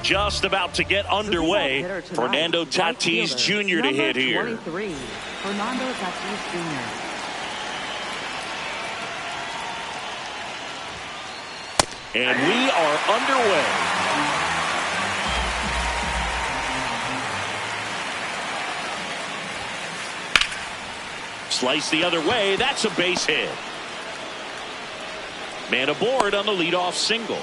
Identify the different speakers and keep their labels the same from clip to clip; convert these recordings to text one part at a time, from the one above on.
Speaker 1: just about to get underway. Fernando Tatis Jr. to hit here.
Speaker 2: 23, Fernando Tatis Jr.
Speaker 1: And we are underway. Slice the other way. That's a base hit. Man aboard on the leadoff single.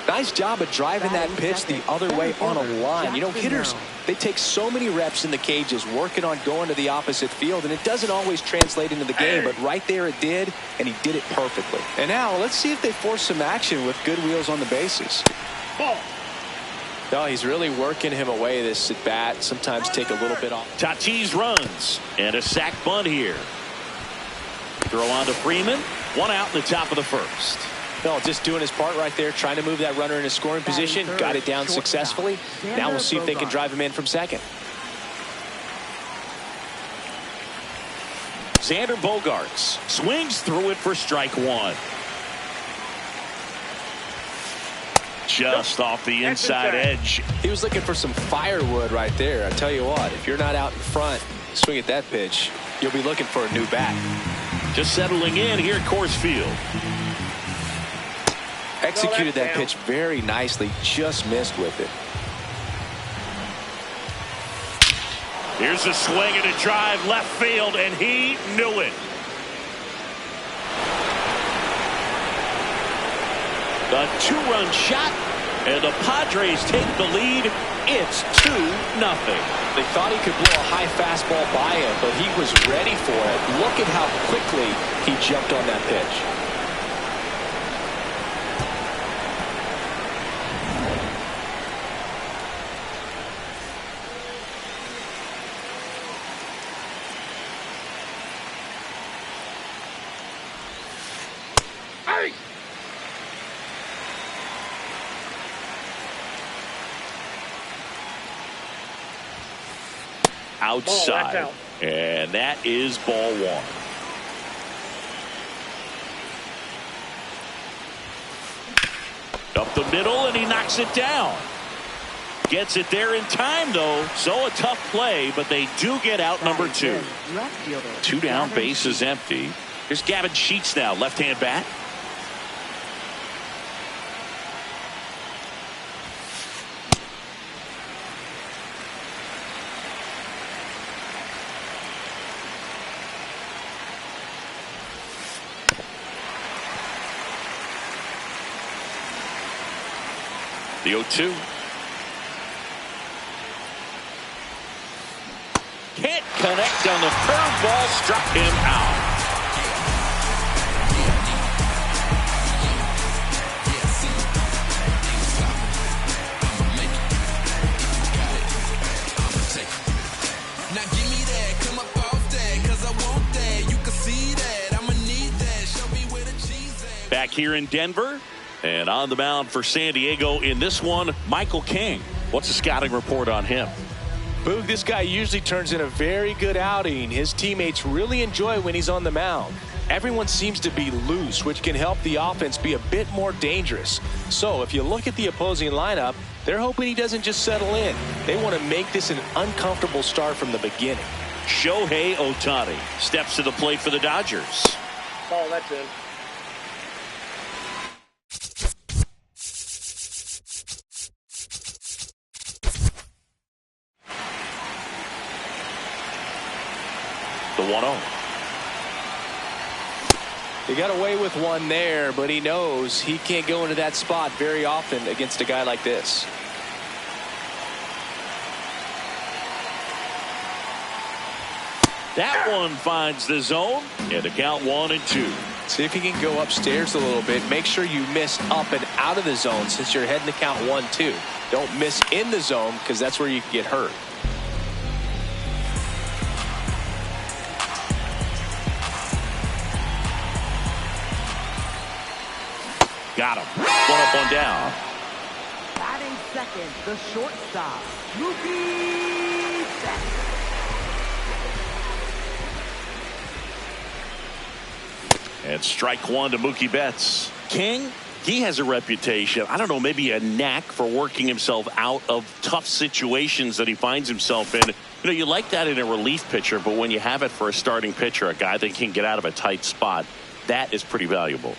Speaker 3: Nice job of driving that pitch the other way on a line. You know, hitters, they take so many reps in the cages working on going to the opposite field, and it doesn't always translate into the game, but right there it did, and he did it perfectly. And now let's see if they force some action with good wheels on the bases. No, he's really working him away this at bat. Sometimes take a little bit off.
Speaker 1: Tatis runs, and a sac bunt here. Throw on to Freeman. One out in the top of the first.
Speaker 3: No, just doing his part right there, trying to move that runner in a scoring position. Got it down successfully. Now we'll see if they can drive him in from second.
Speaker 1: Xander Bogaerts swings through it for strike one. Just off the inside edge.
Speaker 3: He was looking for some firewood right there. I tell you what, if you're not out in front, swing at that pitch, you'll be looking for a new bat.
Speaker 1: Just settling in here at Coors Field.
Speaker 3: Executed that pitch very nicely, just missed with it.
Speaker 1: Here's a swing and a drive left field, and he knew it. A two-run shot, and the Padres take the lead. It's 2-0.
Speaker 3: They thought he could blow a high fastball by him, but he was ready for it. Look at how quickly he jumped on that pitch.
Speaker 1: Outside,
Speaker 4: out.
Speaker 1: And that is ball one. Up the middle, and he knocks it down. Gets it there in time, though. So a tough play, but they do get out number two. Two down, base is empty. Here's Gavin Sheets now, left-hand bat. The 0-2. Can't connect on the curveball, struck him out.
Speaker 5: Now give me that, come up off that, 'cause I want that. You can see that, I'ma need that. Show me where the cheese at.
Speaker 1: Back here in Denver. And on the mound for San Diego in this one, Michael King. What's the scouting report on him?
Speaker 3: Boog, this guy usually turns in a very good outing. His teammates really enjoy when he's on the mound. Everyone seems to be loose, which can help the offense be a bit more dangerous. So if you look at the opposing lineup, they're hoping he doesn't just settle in. They want to make this an uncomfortable start from the beginning.
Speaker 1: Shohei Ohtani steps to the plate for the Dodgers.
Speaker 4: Oh, that's it.
Speaker 1: The 1-0.
Speaker 3: He got away with one there, but he knows he can't go into that spot very often against a guy like this.
Speaker 1: That one finds the zone, and the count 1-2.
Speaker 3: See if you can go upstairs a little bit. Make sure you miss up and out of the zone since you're heading to count 1-2. Don't miss in the zone because that's where you can get hurt.
Speaker 1: Got him. One up, one down.
Speaker 2: Batting second, the shortstop, Mookie Betts.
Speaker 1: And strike one to Mookie Betts. King He has a reputation, I don't know, maybe a knack for working himself out of tough situations that he finds himself in. You like that in a relief pitcher, but when you have it for a starting pitcher, a guy that can get out of a tight spot, that is pretty valuable.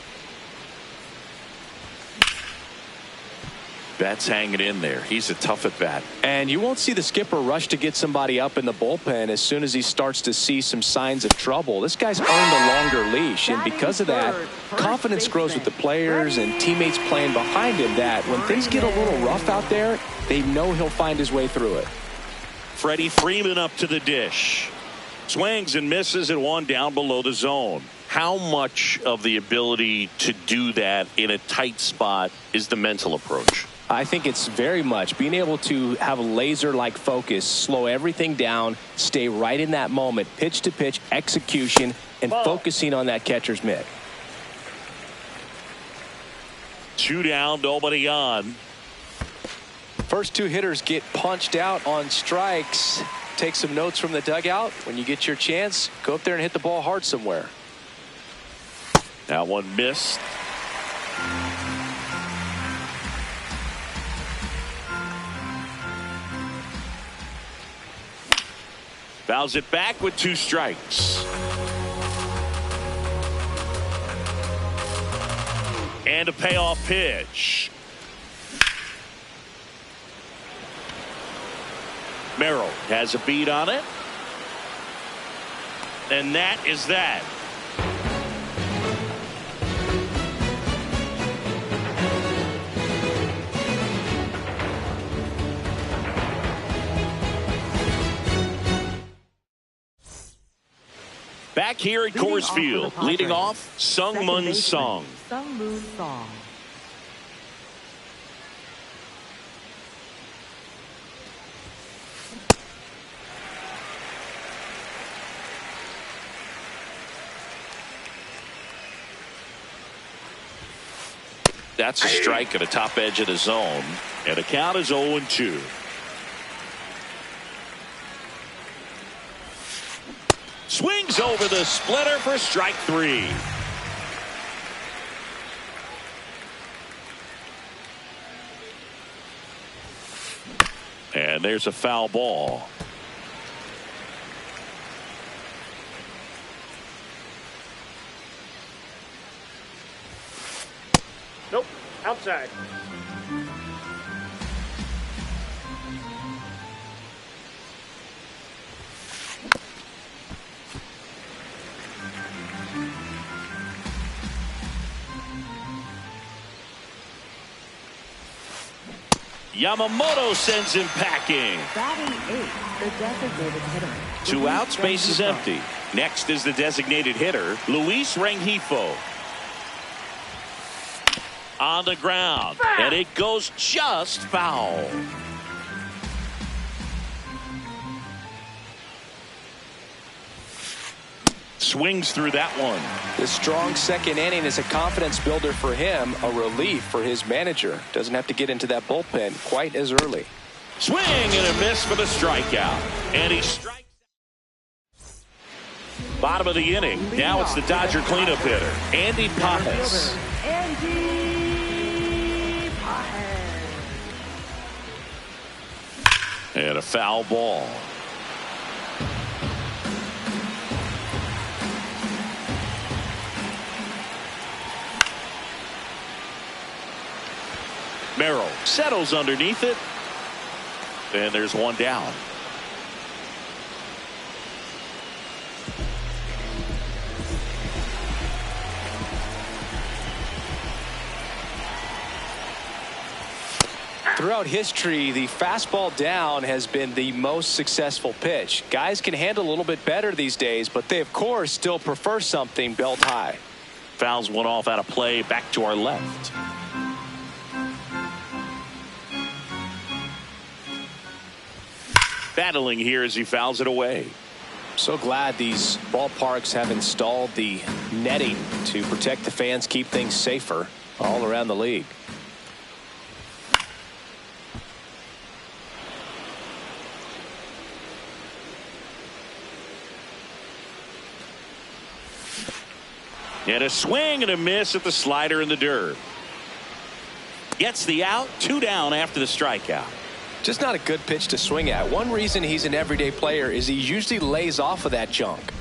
Speaker 1: Betts hanging in there. He's a tough at bat.
Speaker 3: And you won't see the skipper rush to get somebody up in the bullpen as soon as he starts to see some signs of trouble. This guy's earned a longer leash, and because of that, confidence grows with the players and teammates playing behind him, that when things get a little rough out there, they know he'll find his way through it.
Speaker 1: Freddie Freeman up to the dish. Swings and misses and one down below the zone. How much of the ability to do that in a tight spot is the mental approach?
Speaker 3: I think it's very much being able to have a laser-like focus, slow everything down, stay right in that moment, pitch-to-pitch execution, and focusing on that catcher's mitt.
Speaker 1: 2 down, nobody on.
Speaker 3: First two hitters get punched out on strikes. Take some notes from the dugout. When you get your chance, go up there and hit the ball hard somewhere.
Speaker 1: That one missed. Fouls it back with 2 strikes. And a payoff pitch. Merrill has a beat on it. And that is that. Back here at Coors Field, leading off, Sung-Moon Song.
Speaker 2: Sung-Moon Song.
Speaker 1: That's a strike at the top edge of the zone, and the count is 0-2. Swings over the splitter for strike 3. And there's a foul ball.
Speaker 4: Nope, outside.
Speaker 1: Yamamoto sends him packing.
Speaker 2: Batting 8th, the designated hitter.
Speaker 1: 2 outs, base is empty. Next is the designated hitter, Luis Rengifo. On the ground, and it goes just foul. Swings through that one.
Speaker 3: The strong second inning is a confidence builder for him, a relief for his manager. Doesn't have to get into that bullpen quite as early.
Speaker 1: Swing and a miss for the strikeout. And he strikes. Bottom of the inning. Now it's the Dodger cleanup hitter, Andy Pajes.
Speaker 2: Andy Pajes.
Speaker 1: And a foul ball. Merrill settles underneath it. And there's one down.
Speaker 3: Throughout history, the fastball down has been the most successful pitch. Guys can handle a little bit better these days, but they, of course, still prefer something belt high.
Speaker 1: Fouls one off out of play, back to our left. Battling here as he fouls it away.
Speaker 3: So glad these ballparks have installed the netting to protect the fans, keep things safer all around the league.
Speaker 1: And a swing and a miss at the slider in the dirt. Gets the out. 2 down after the strikeout.
Speaker 3: Just not a good pitch to swing at. One reason he's an everyday player is he usually lays off of that junk.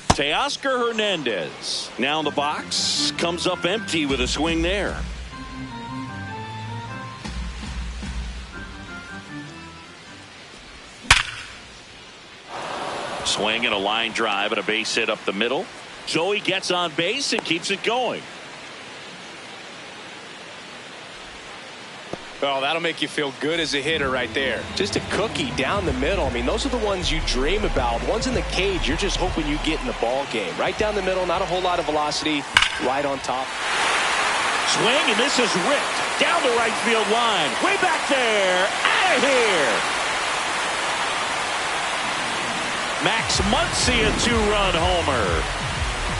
Speaker 1: Teoscar Hernandez now in the box. Comes up empty with a swing there. Swing and a line drive and a base hit up the middle. Joey gets on base and keeps it going.
Speaker 3: Oh, that'll make you feel good as a hitter right there. Just a cookie down the middle. I mean, those are the ones you dream about. Ones in the cage, you're just hoping you get in the ball game. Right down the middle, not a whole lot of velocity. Right on top.
Speaker 1: Swing, and this is ripped down the right field line. Way back there. Out of here. Max Muncy, a 2-run homer.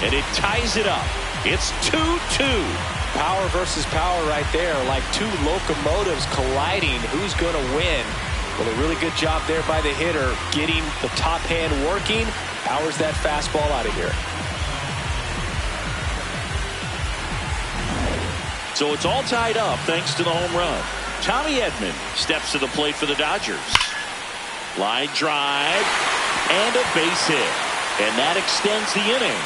Speaker 1: And it ties it up. It's 2-2.
Speaker 3: Power versus power right there, like two locomotives colliding. Who's going to win? Well, a really good job there by the hitter, getting the top hand working. Powers that fastball out of here.
Speaker 1: So it's all tied up thanks to the home run. Tommy Edman steps to the plate for the Dodgers. Line drive and a base hit. And that extends the inning.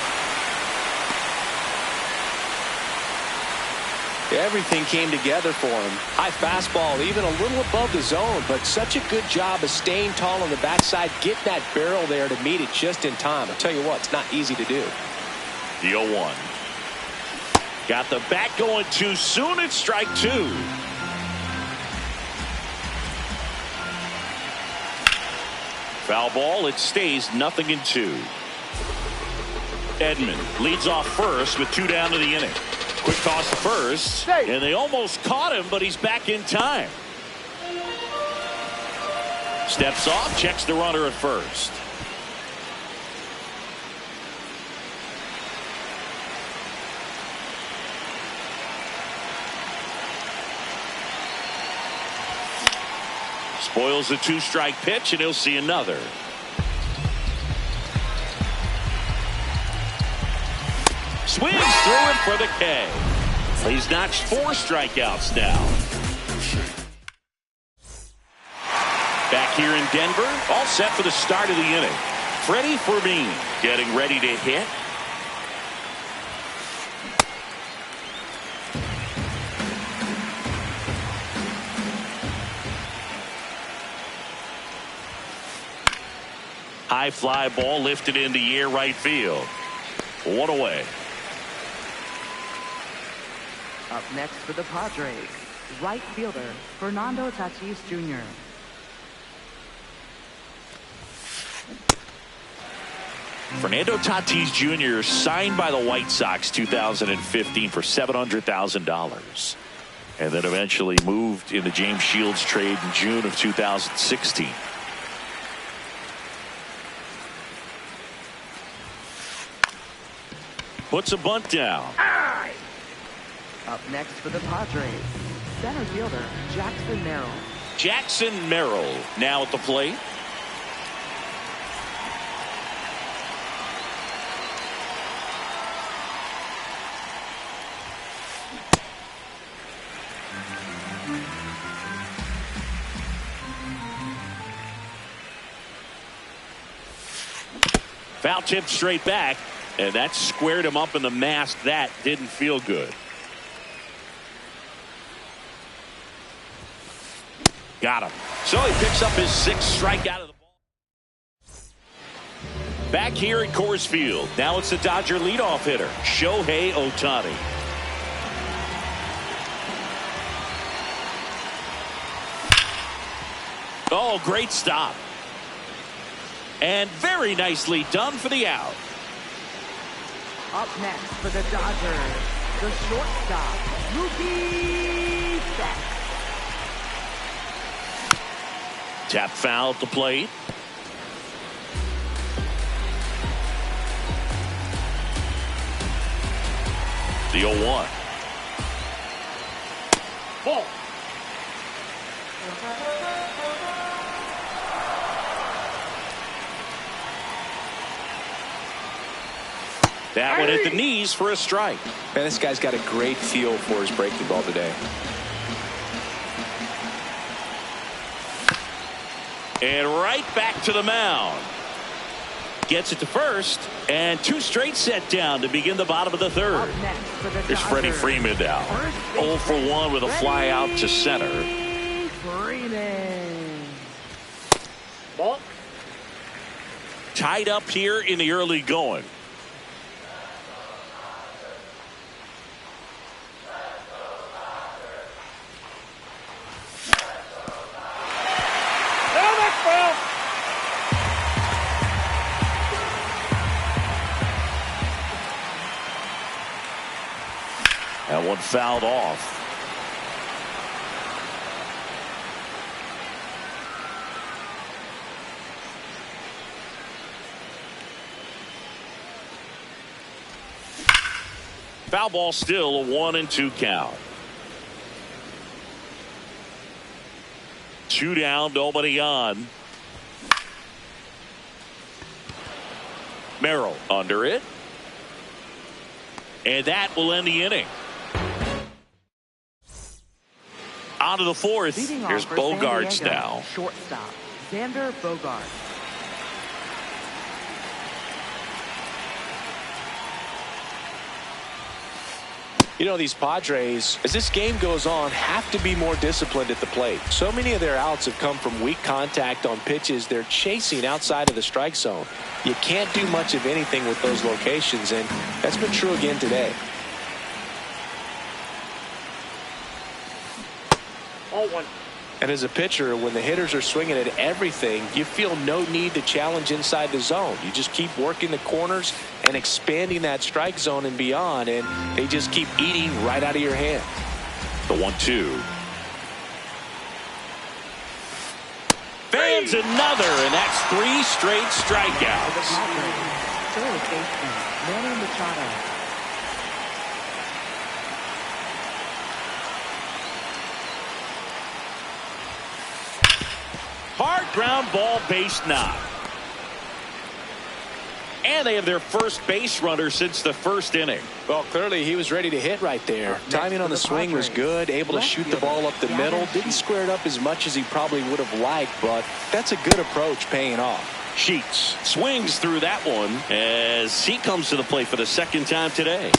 Speaker 3: Everything came together for him. High fastball, even a little above the zone, but such a good job of staying tall on the backside, getting that barrel there to meet it just in time. I'll tell you what, it's not easy to do.
Speaker 1: The 0-1. Got the bat going too soon. It's strike 2. Foul ball. It stays 0-2. Edman leads off first with 2 down to the inning. Quick toss to first, and they almost caught him, but he's back in time. Steps off, checks the runner at first. Spoils a 2-strike pitch, and he'll see another. Swings through him for the K. He's notched 4 strikeouts now. Back here in Denver, all set for the start of the inning. Freddie Fermin getting ready to hit. High fly ball lifted in the air right field. 1 away.
Speaker 2: Up next for the Padres, right fielder Fernando Tatis Jr.
Speaker 1: Fernando Tatis Jr. signed by the White Sox 2015 for $700,000 and then eventually moved in the James Shields trade in June of 2016. Puts a bunt down.
Speaker 2: Up next for the Padres, center fielder Jackson Merrill.
Speaker 1: Jackson Merrill now at the plate. Foul tip straight back, and that squared him up in the mask. That didn't feel good. Got him. So he picks up his 6th strikeout of the ball. Back here at Coors Field. Now it's the Dodger leadoff hitter, Shohei Ohtani. Oh, great stop. And very nicely done for the out.
Speaker 2: Up next for the Dodgers, the shortstop, Mookie Betts.
Speaker 1: Tap foul at the plate. The 0-1. Ball. That one hit the knees for a strike.
Speaker 3: Man, this guy's got a great feel for his breaking ball today.
Speaker 1: And right back to the mound. Gets it to first, and 2 straight set down to begin the bottom of the third. Here's Freddie Freeman now. 0 for 1 with a fly out to center.
Speaker 4: Ball.
Speaker 1: Tied up here in the early going. That one fouled off. Foul ball, still a 1-2 count. 2 down, nobody on. Merrill under it. And that will end the inning. On to the 4th. Here's Bogarts now.
Speaker 2: Shortstop, Xander Bogaerts.
Speaker 3: You know, these Padres, as this game goes on, have to be more disciplined at the plate. So many of their outs have come from weak contact on pitches they're chasing outside of the strike zone. You can't do much of anything with those locations, and that's been true again today.
Speaker 4: All 1.
Speaker 3: And as a pitcher, when the hitters are swinging at everything, you feel no need to challenge inside the zone. You just keep working the corners and expanding that strike zone and beyond, and they just keep eating right out of your hand.
Speaker 1: The 1-2. Fans another, and that's 3 straight strikeouts.
Speaker 2: Third baseman, Manny Machado.
Speaker 1: Hard ground ball, base knock. And they have their first base runner since the first inning.
Speaker 3: Well, clearly he was ready to hit right there. Timing on the swing was good, able to shoot the ball up the middle. Didn't square it up as much as he probably would have liked, but that's a good approach paying off.
Speaker 1: Sheets swings through that one as he comes to the plate for the 2nd time today.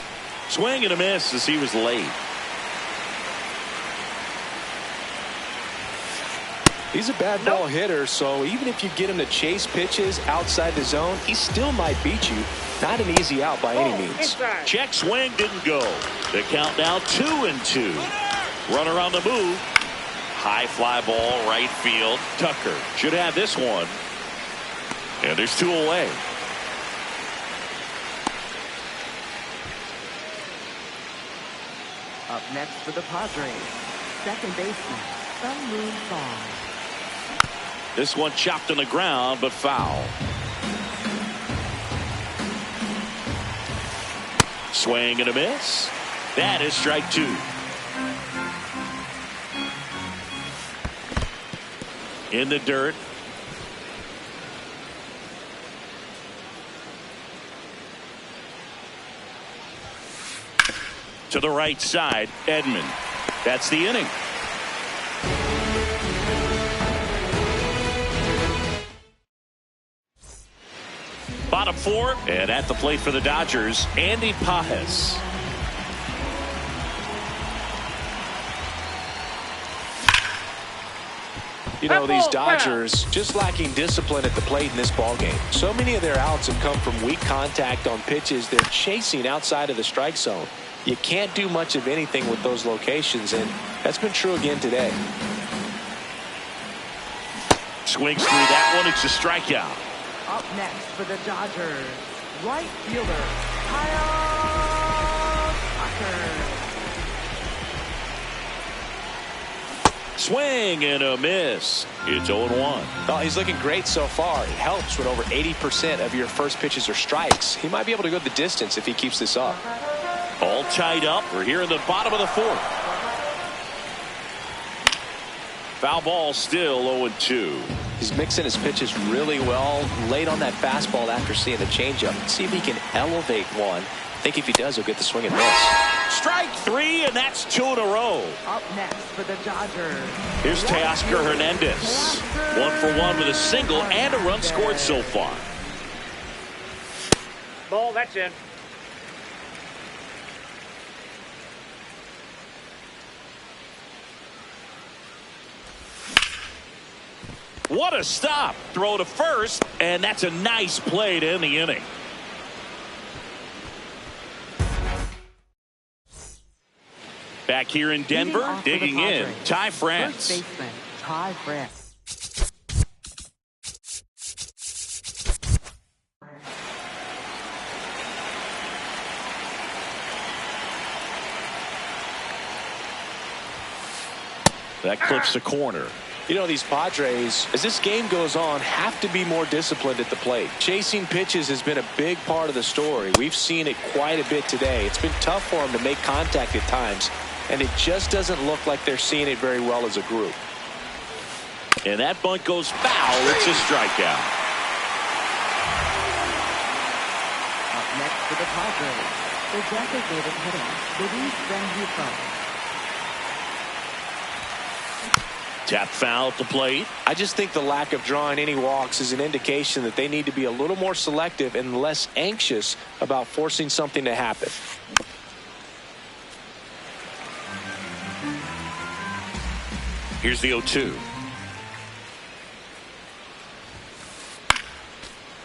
Speaker 1: Swing and a miss as he was late.
Speaker 3: He's a bad ball hitter, so even if you get him to chase pitches outside the zone, he still might beat you. Not an easy out by any means.
Speaker 1: Check swing didn't go. The count now 2-2. Runner on the move. High fly ball, right field. Tucker should have this one. And there's 2 away.
Speaker 2: Up next for the Padres, second baseman, Sun-Moon Song.
Speaker 1: This one chopped on the ground, but foul. Swing and a miss. That is strike 2. In the dirt. To the right side, Edman. That's the inning. Bottom 4, and at the plate for the Dodgers, Andy Pages.
Speaker 3: You know, these Dodgers just lacking discipline at the plate in this ballgame. So many of their outs have come from weak contact on pitches they're chasing outside of the strike zone. You can't do much of anything with those locations, and that's been true again today.
Speaker 1: Swings through that one. It's a strikeout.
Speaker 2: Up next for the Dodgers, right fielder, Kyle Tucker.
Speaker 1: Swing and a miss. It's 0-1.
Speaker 3: Well, he's looking great so far. It helps when over 80% of your first pitches are strikes. He might be able to go the distance if he keeps this up.
Speaker 1: All tied up. We're here in the bottom of the 4th. Foul ball still 0-2.
Speaker 3: He's mixing his pitches really well. Late on that fastball after seeing the changeup. See if he can elevate one. I think if he does, he'll get the swing and miss.
Speaker 1: Strike three, and that's 2 in a row.
Speaker 2: Up next for the Dodgers.
Speaker 1: Here's Teoscar Hernandez. 1 for 1 with a single and a run scored so far.
Speaker 4: Ball, that's in.
Speaker 1: What a stop. Throw to first, and that's a nice play to end the inning. Back here in Denver, digging in, Ty France.
Speaker 2: First baseman, Ty France.
Speaker 1: That clips the corner.
Speaker 3: You know, these Padres, as this game goes on, have to be more disciplined at the plate. Chasing pitches has been a big part of the story. We've seen it quite a bit today. It's been tough for them to make contact at times, and it just doesn't look like they're seeing it very well as a group.
Speaker 1: And that bunt goes foul. It's a strikeout.
Speaker 2: Up next for the Padres, the designated hitter, Luis Rengifo.
Speaker 1: Tap foul at the plate.
Speaker 3: I just think the lack of drawing any walks is an indication that they need to be a little more selective and less anxious about forcing something to happen.
Speaker 1: Here's the 0-2.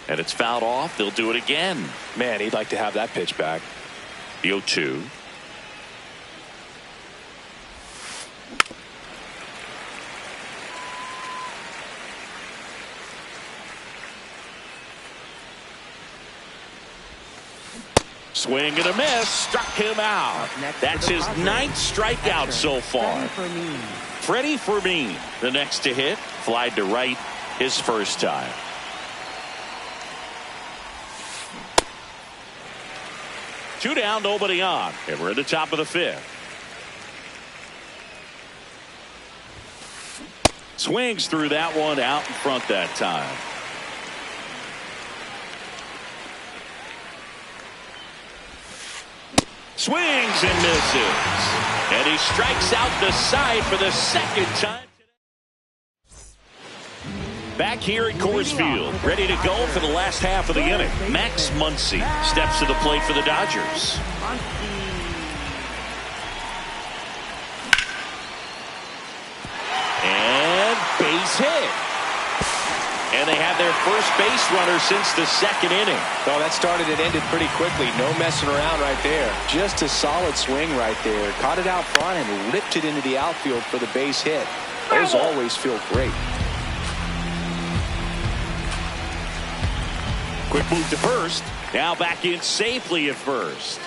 Speaker 1: And it's fouled off. They'll do it again.
Speaker 3: Man, he'd like to have that pitch back.
Speaker 1: The 0-2. Swing and a miss. Struck him out. That's his 9th strikeout so far. Freddie Fermin, the next to hit. Flied to right his first time. Two down, nobody on. And we're at the top of the 5th. Swings through that one out in front that time. Swings and misses. And he strikes out the side for the 2nd time today. Back here at Coors Field, ready to go for the last half of the inning. Max Muncy steps to the plate for the Dodgers. And base hit. And they have their first base runner since the 2nd inning.
Speaker 3: Oh, that started and ended pretty quickly. No messing around right there. Just a solid swing right there. Caught it out front and ripped it into the outfield for the base hit. Those always feel great.
Speaker 1: Quick move to first. Now back in safely at first.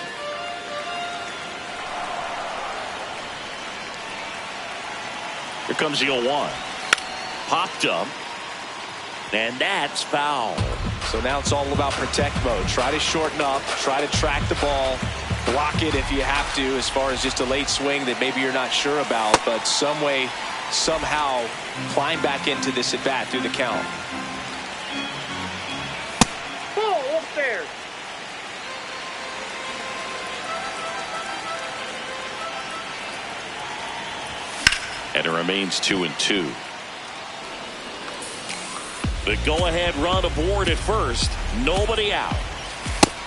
Speaker 1: Here comes the 0-1. Popped up. And that's foul.
Speaker 3: So now it's all about protect mode. Try to shorten up. Try to track the ball. Block it if you have to, as far as just a late swing that maybe you're not sure about. But some way, somehow, climb back into this at bat through the count.
Speaker 4: Ball upstairs.
Speaker 1: And it remains 2-2. The go-ahead run aboard at first. Nobody out.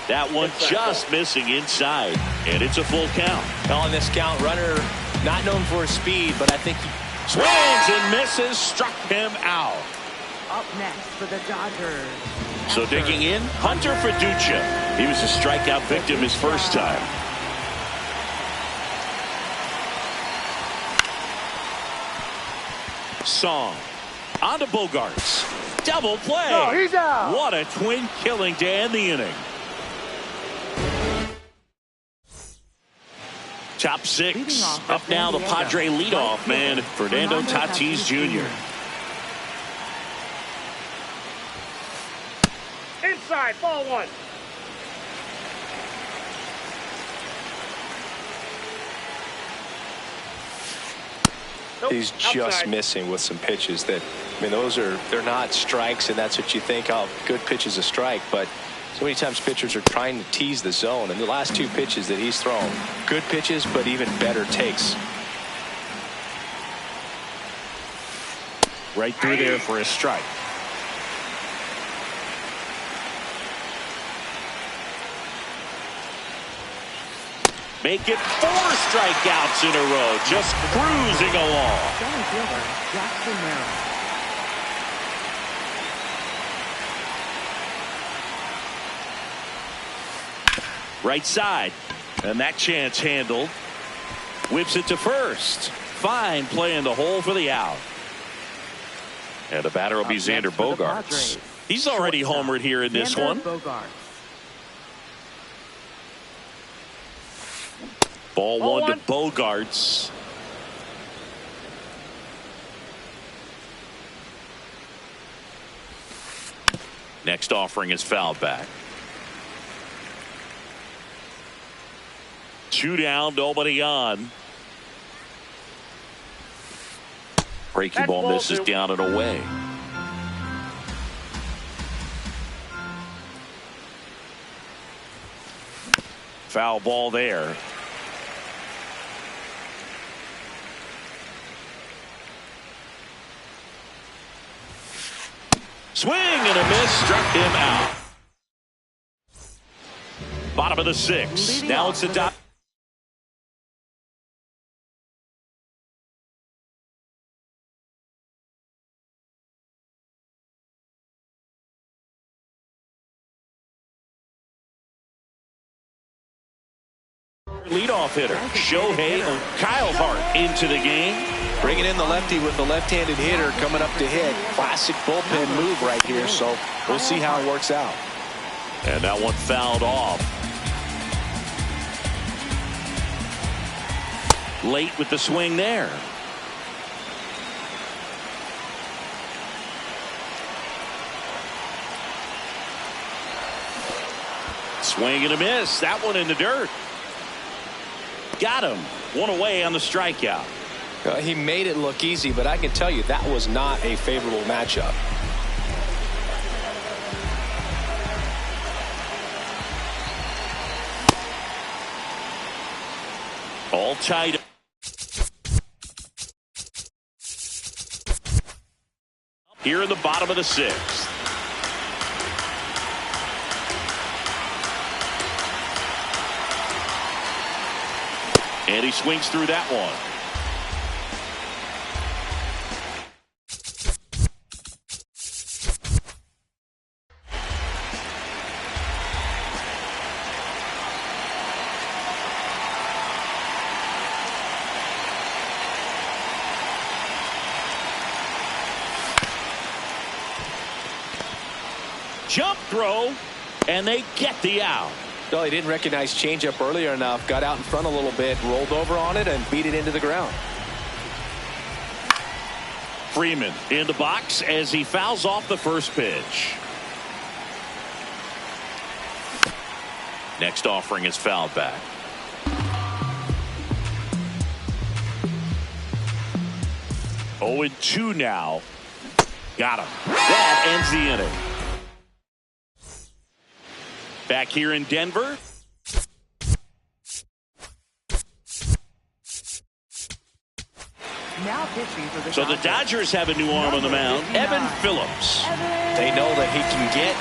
Speaker 1: That one just missing inside. And it's a full count.
Speaker 3: On this count, runner not known for his speed, but I think he
Speaker 1: swings and misses. Struck him out.
Speaker 2: Up next for the Dodgers.
Speaker 1: So digging in, Hunter Fiducia. He was a strikeout victim his first time. Song. On to Bogarts. Double play.
Speaker 4: No, he's out.
Speaker 1: What a twin killing to end the inning. Top 6. Up now, the Padre leadoff man, Fernando Tatis Jr.
Speaker 4: Inside, ball 1.
Speaker 3: He's just missing with some pitches that, I mean, they're not strikes, and that's what you think, oh, good pitch is a strike, but so many times pitchers are trying to tease the zone, and the last two pitches that he's thrown, good pitches, but even better takes.
Speaker 1: Right through there for a strike. Make it 4 strikeouts in a row, just cruising along.
Speaker 2: Center fielder, Jackson Merrill.
Speaker 1: Right side, and that chance handled. Whips it to first. Fine play in the hole for the out. And the batter will be Xander Bogaerts. He's already homered here in this one. Ball one to Bogaerts. Next offering is fouled back. 2 down, nobody on. Breaking ball misses down and away. Foul ball there. Swing and a miss, struck him out. Bottom of the 6th. Now it's the dot. Leadoff hitter, Kyle Hart into the game.
Speaker 3: Bringing in the lefty with the left-handed hitter coming up to hit. Classic bullpen move right here, so we'll see how it works out.
Speaker 1: And that one fouled off. Late with the swing there. Swing and a miss. That one in the dirt. Got him. One away on the strikeout.
Speaker 3: He made it look easy, but I can tell you that was not a favorable matchup.
Speaker 1: All tied up. Here in the bottom of the 6th. And he swings through that one. Jump throw, and they get the out.
Speaker 3: No, he didn't recognize changeup earlier enough. Got out in front a little bit, rolled over on it, and beat it into the ground.
Speaker 1: Freeman in the box as he fouls off the first pitch. Next offering is fouled back. Oh, and 2 now. Got him. That ends the inning. Back here in Denver.
Speaker 2: Now pitching for the
Speaker 1: So the Dodgers have a new arm on the mound, Evan Phillips.
Speaker 3: They know that he can get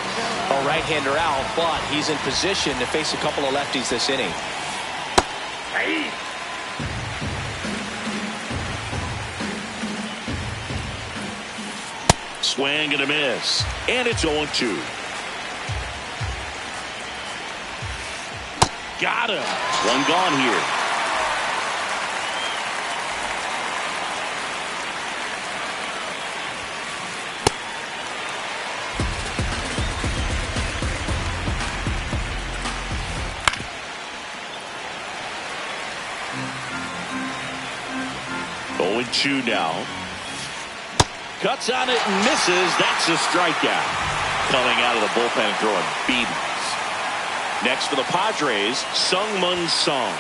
Speaker 3: a right-hander out, but he's in position to face a couple of lefties this inning.
Speaker 1: Swing and a miss. And it's 0-2. Got him. One gone here. Oh, and 2 now. Cuts on it and misses. That's a strikeout. Coming out of the bullpen and throwing beatings. Next for the Padres, Sung-Mun Song.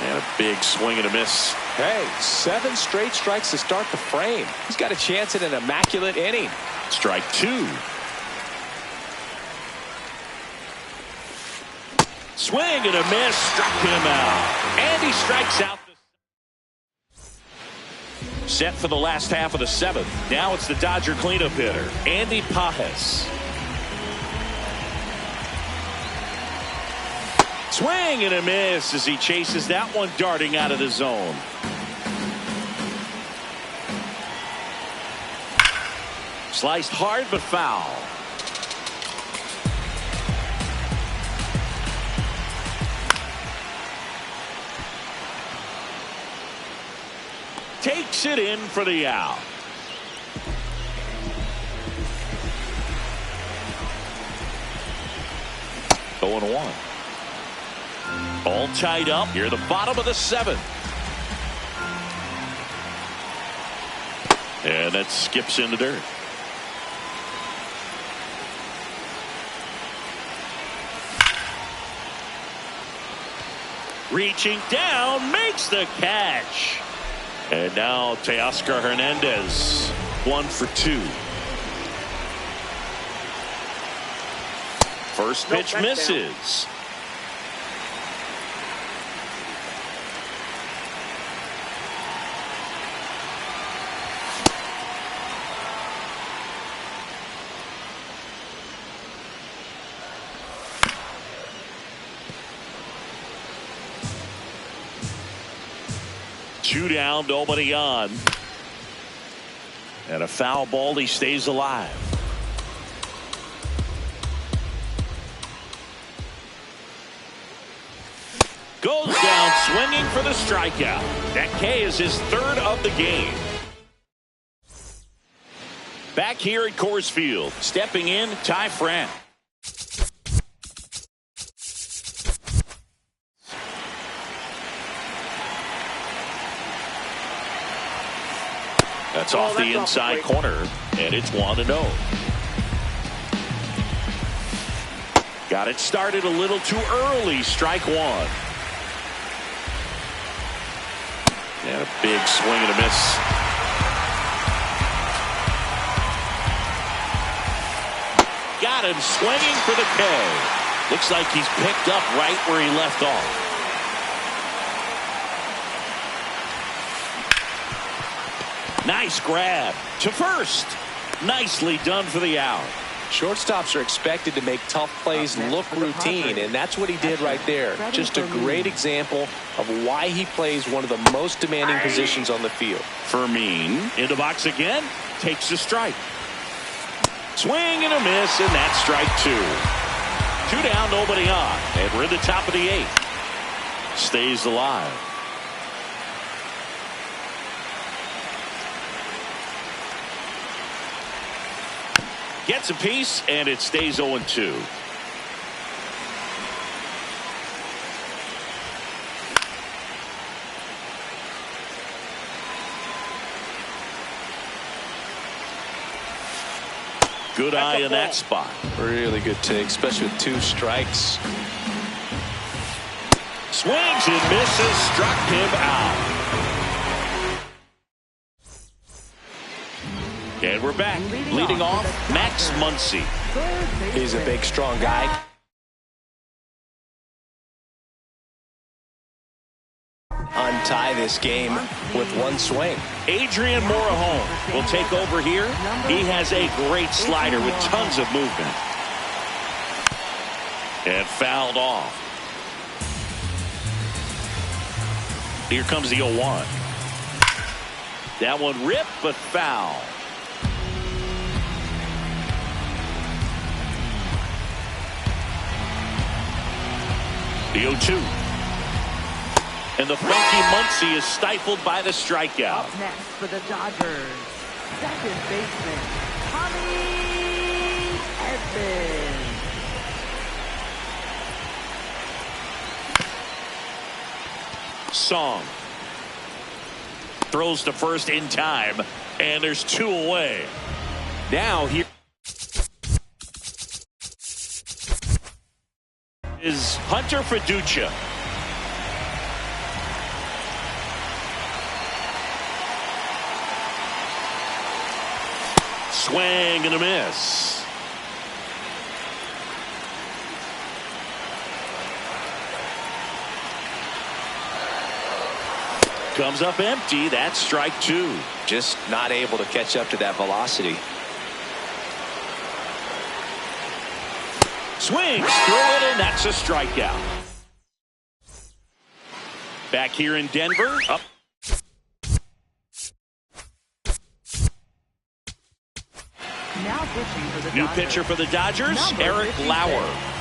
Speaker 1: And a big swing and a miss
Speaker 3: Hey, 7 straight strikes to start the frame. He's got a chance at an immaculate inning.
Speaker 1: Strike 2. Swing and a miss. Struck him out. And he strikes out. Set for the last half of the 7th. Now it's the Dodger cleanup hitter, Andy Pages. Swing and a miss as he chases that one darting out of the zone. Sliced hard but foul. Takes it in for the out. Going 1. All tied up here, the bottom of the 7th. And that skips in the dirt. Reaching down, makes the catch. And now Teoscar Hernandez, 1 for 2. First pitch misses. Two down, nobody on. And a foul ball, he stays alive. Goes down swinging for the strikeout. That K is his 3rd of the game. Back here at Coors Field, stepping in, Ty France. That's off the inside corner, and it's 1-0. Got it started a little too early. Strike 1. And a big swing and a miss. Got him swinging for the K. Looks like he's picked up right where he left off. Nice grab to first. Nicely done for the out.
Speaker 3: Shortstops are expected to make tough plays look routine, and that's what he did right there. Just a great example of why he plays one of the most demanding positions on the field.
Speaker 1: Fermin in the box again, takes a strike. Swing and a miss, and that's strike 2. 2 down, nobody on, and we're in the top of the 8th. Stays alive. Gets a piece, and it stays 0-2. Good eye in that spot.
Speaker 3: Really good take, especially with 2 strikes.
Speaker 1: Swings and misses, struck him out. And we're back. Leading off, Max Muncy.
Speaker 3: He's a big, strong guy. Untie this game with 1 swing.
Speaker 1: Adrian Morejon will take over here. He has a great slider with tons of movement. And fouled off. Here comes the 0-1. That one ripped, but foul. The 0-2. And the funky Muncy is stifled by the strikeout.
Speaker 2: Up next for the Dodgers, second baseman, Tommy Edman.
Speaker 1: Song throws to first in time, and there's 2 away. Now here is Hunter Fiducia. Swing and a miss. Comes up empty. That's strike two.
Speaker 3: Just not able to catch up to that velocity.
Speaker 1: Swings through it, and that's a strikeout. Back here in Denver. Up.
Speaker 2: Now pitching for the
Speaker 1: New
Speaker 2: Dodgers.
Speaker 1: pitcher for the Dodgers,
Speaker 2: Number
Speaker 1: Eric
Speaker 2: 56.
Speaker 1: Lauer.
Speaker 2: Eric Lauer.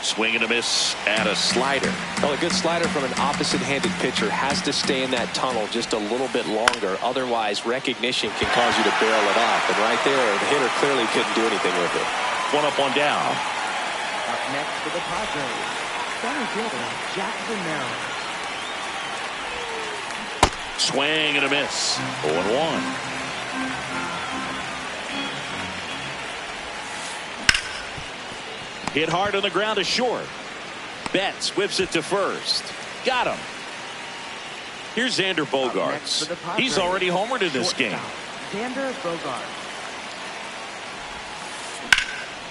Speaker 1: Swing and a miss and a slider.
Speaker 3: Well, a good slider from an opposite-handed pitcher has to stay in that tunnel just a little bit longer. Otherwise, recognition can cause you to barrel it off. And right there, the hitter clearly couldn't do anything with it.
Speaker 1: One up, one down.
Speaker 2: Up next for the Padres, center fielder Jackson Merrill.
Speaker 1: Swing and a miss. 0-1. Hit hard on the ground to short. Betts whips it to first. Got him. Here's Xander Bogaerts. He's already homered in this game.
Speaker 2: Xander Bogaerts.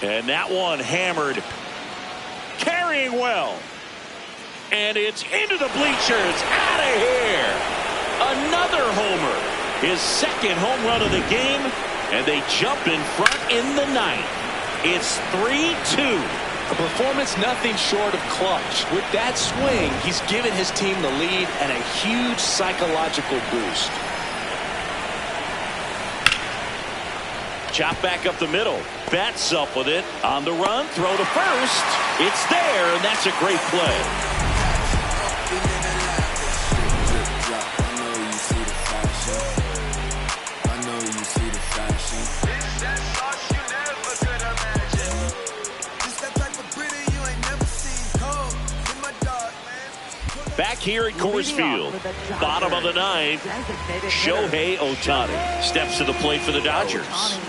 Speaker 1: And that one hammered. Carrying well. And it's into the bleachers. Out of here. Another homer. His second home run of the game. And they jump in front in the ninth. It's 3-2.
Speaker 3: A performance nothing short of clutch. With that swing, he's given his team the lead and a huge psychological boost.
Speaker 1: Chop back up the middle. Betts up with it. On the run. Throw to first. It's there, and that's a great play. Back here at Coors Field, bottom of the ninth, Shohei Ohtani steps to the plate for the Dodgers.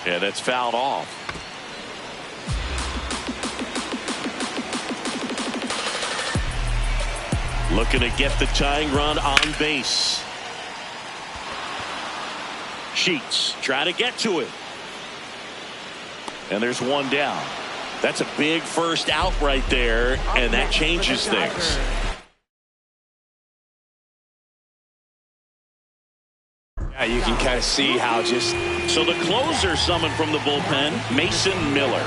Speaker 1: Yeah, that's fouled off. Looking to get the tying run on base. Sheets trying to get to it. And there's one down. That's a big first out right there, and that changes things.
Speaker 3: Yeah, you can kind of see how just...
Speaker 1: So the closer summoned from the bullpen, Mason Miller.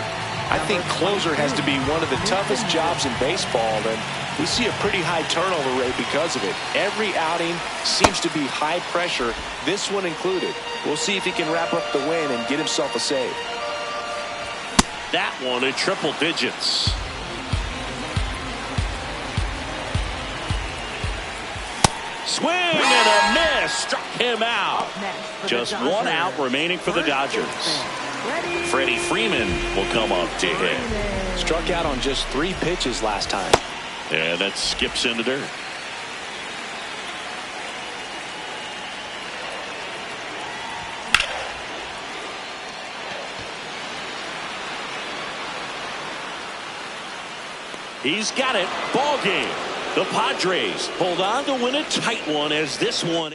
Speaker 3: I think closer has to be one of the toughest jobs in baseball, and we see a pretty high turnover rate because of it. Every outing seems to be high pressure, this one included. We'll see if he can wrap up the win and get himself a save.
Speaker 1: That one in triple digits. Swing and a miss. Struck him out. Just one out remaining for the Dodgers. Freddie Freeman will come up to hit.
Speaker 3: Struck out on just 3 pitches last time.
Speaker 1: Yeah, that skips in the dirt. He's got it. Ball game. The Padres hold on to win a tight one as this one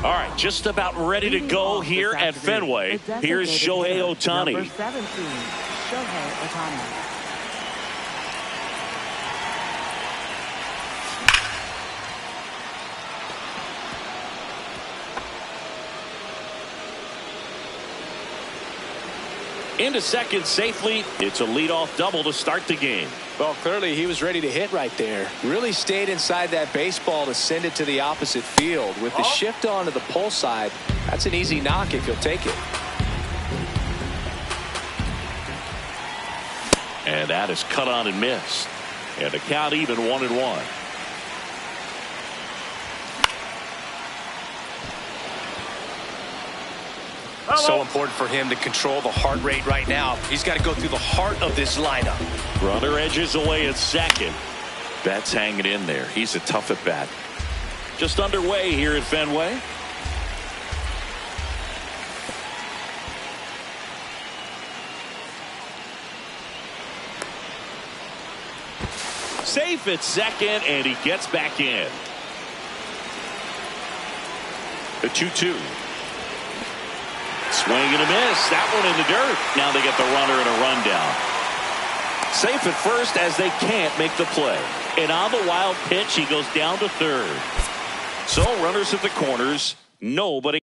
Speaker 1: All right, just about ready to go here at Fenway. Here's Shohei Ohtani.
Speaker 2: Number 17, Shohei Ohtani.
Speaker 1: Into second safely. It's a leadoff double to start the game.
Speaker 3: Well, clearly he was ready to hit right there. Really stayed inside that baseball to send it to the opposite field. With the shift onto the pull side, that's an easy knock if you'll take it.
Speaker 1: And that is cut on and missed. And the count even 1-1.
Speaker 3: So important for him to control the heart rate right now. He's got to go through the heart of this lineup.
Speaker 1: Runner edges away at second. Betts hanging in there. He's a tough at bat. Just underway here at Fenway. Safe at second, and he gets back in. The 2-2. Swing and a miss. That one in the dirt. Now they get the runner and a rundown. Safe at first as they can't make the play. And on the wild pitch, he goes down to third. So runners at the corners. Nobody.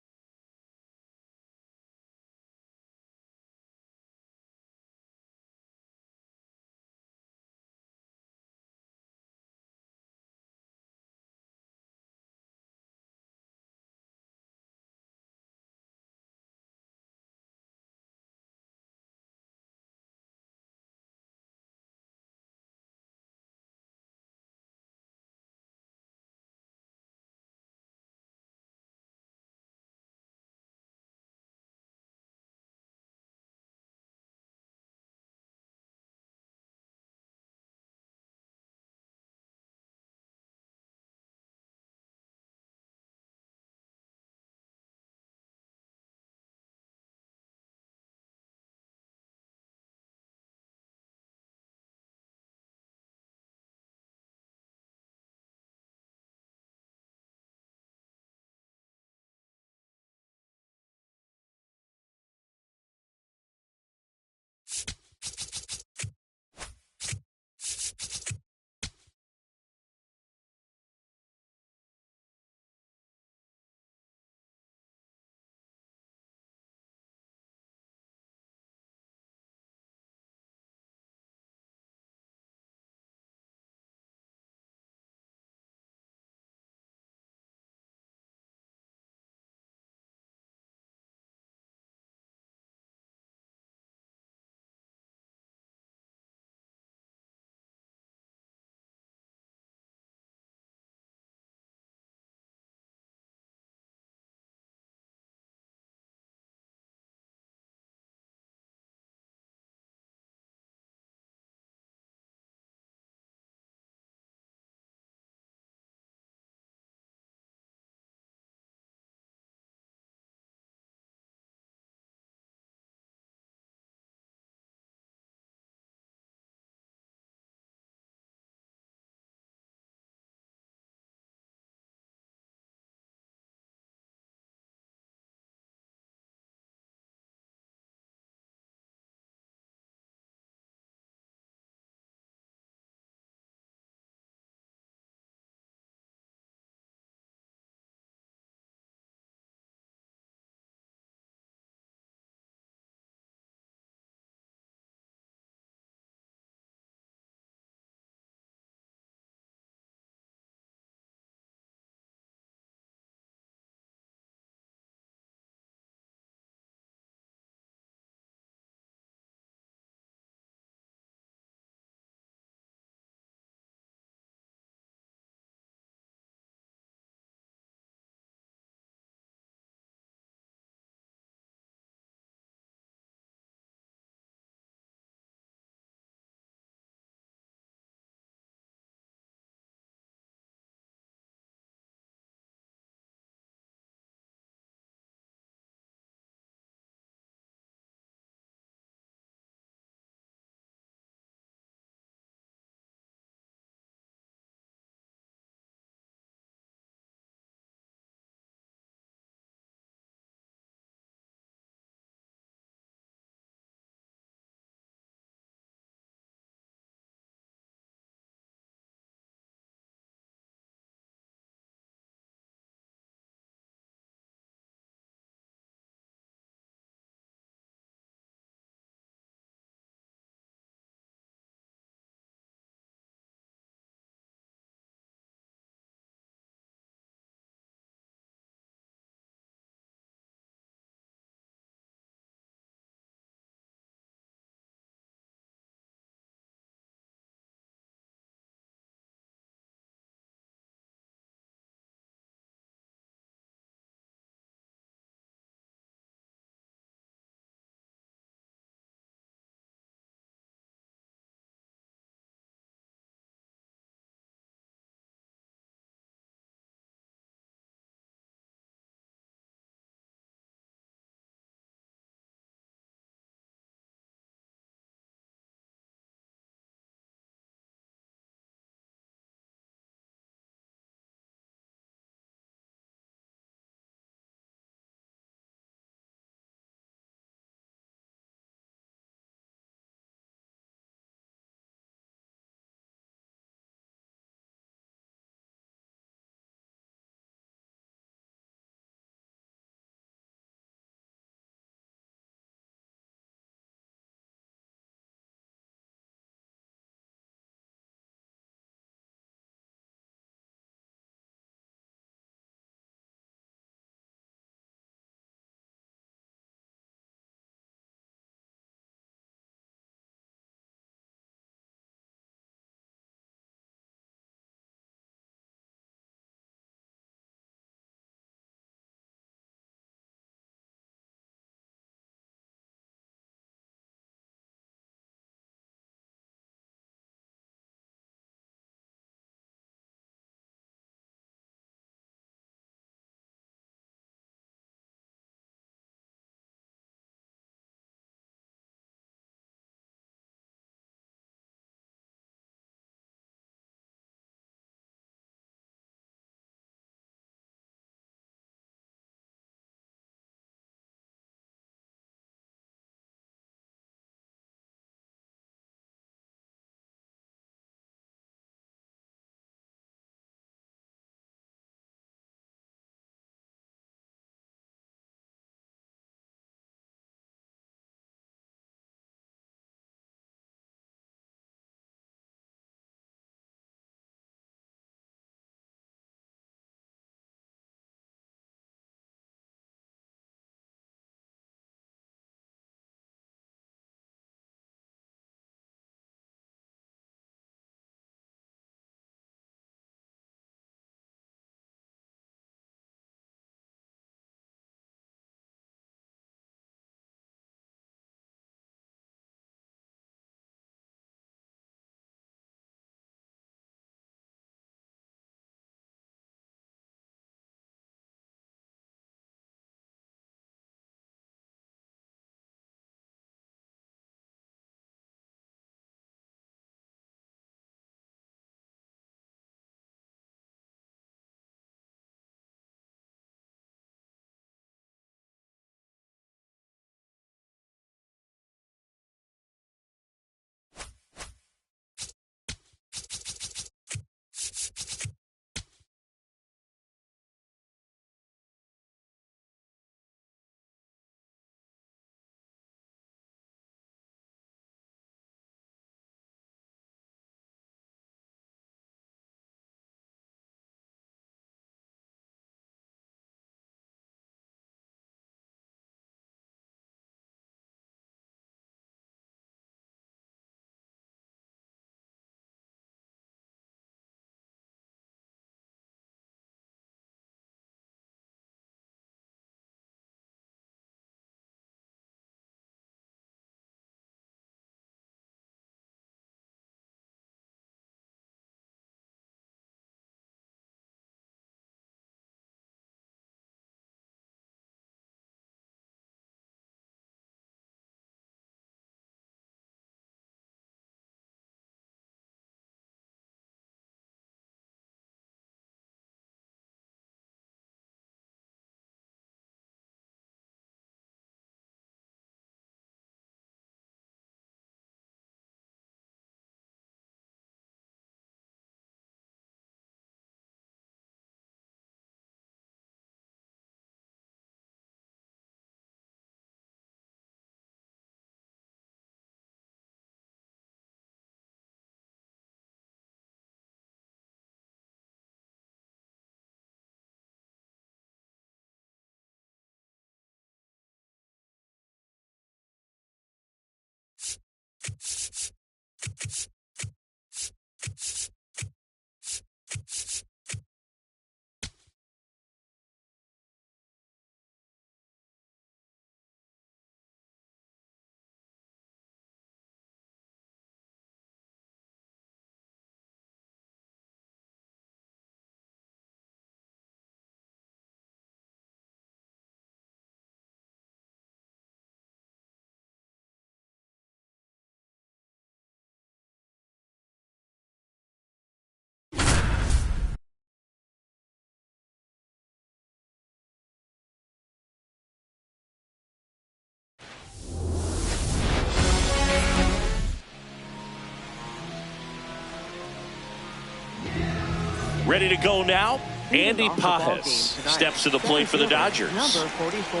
Speaker 1: Ready to go now. Andy
Speaker 2: Leading off the ball
Speaker 1: Pajes
Speaker 2: game tonight,
Speaker 1: steps to the plate for the
Speaker 2: center
Speaker 1: Dodgers.
Speaker 2: fielder, Number 44,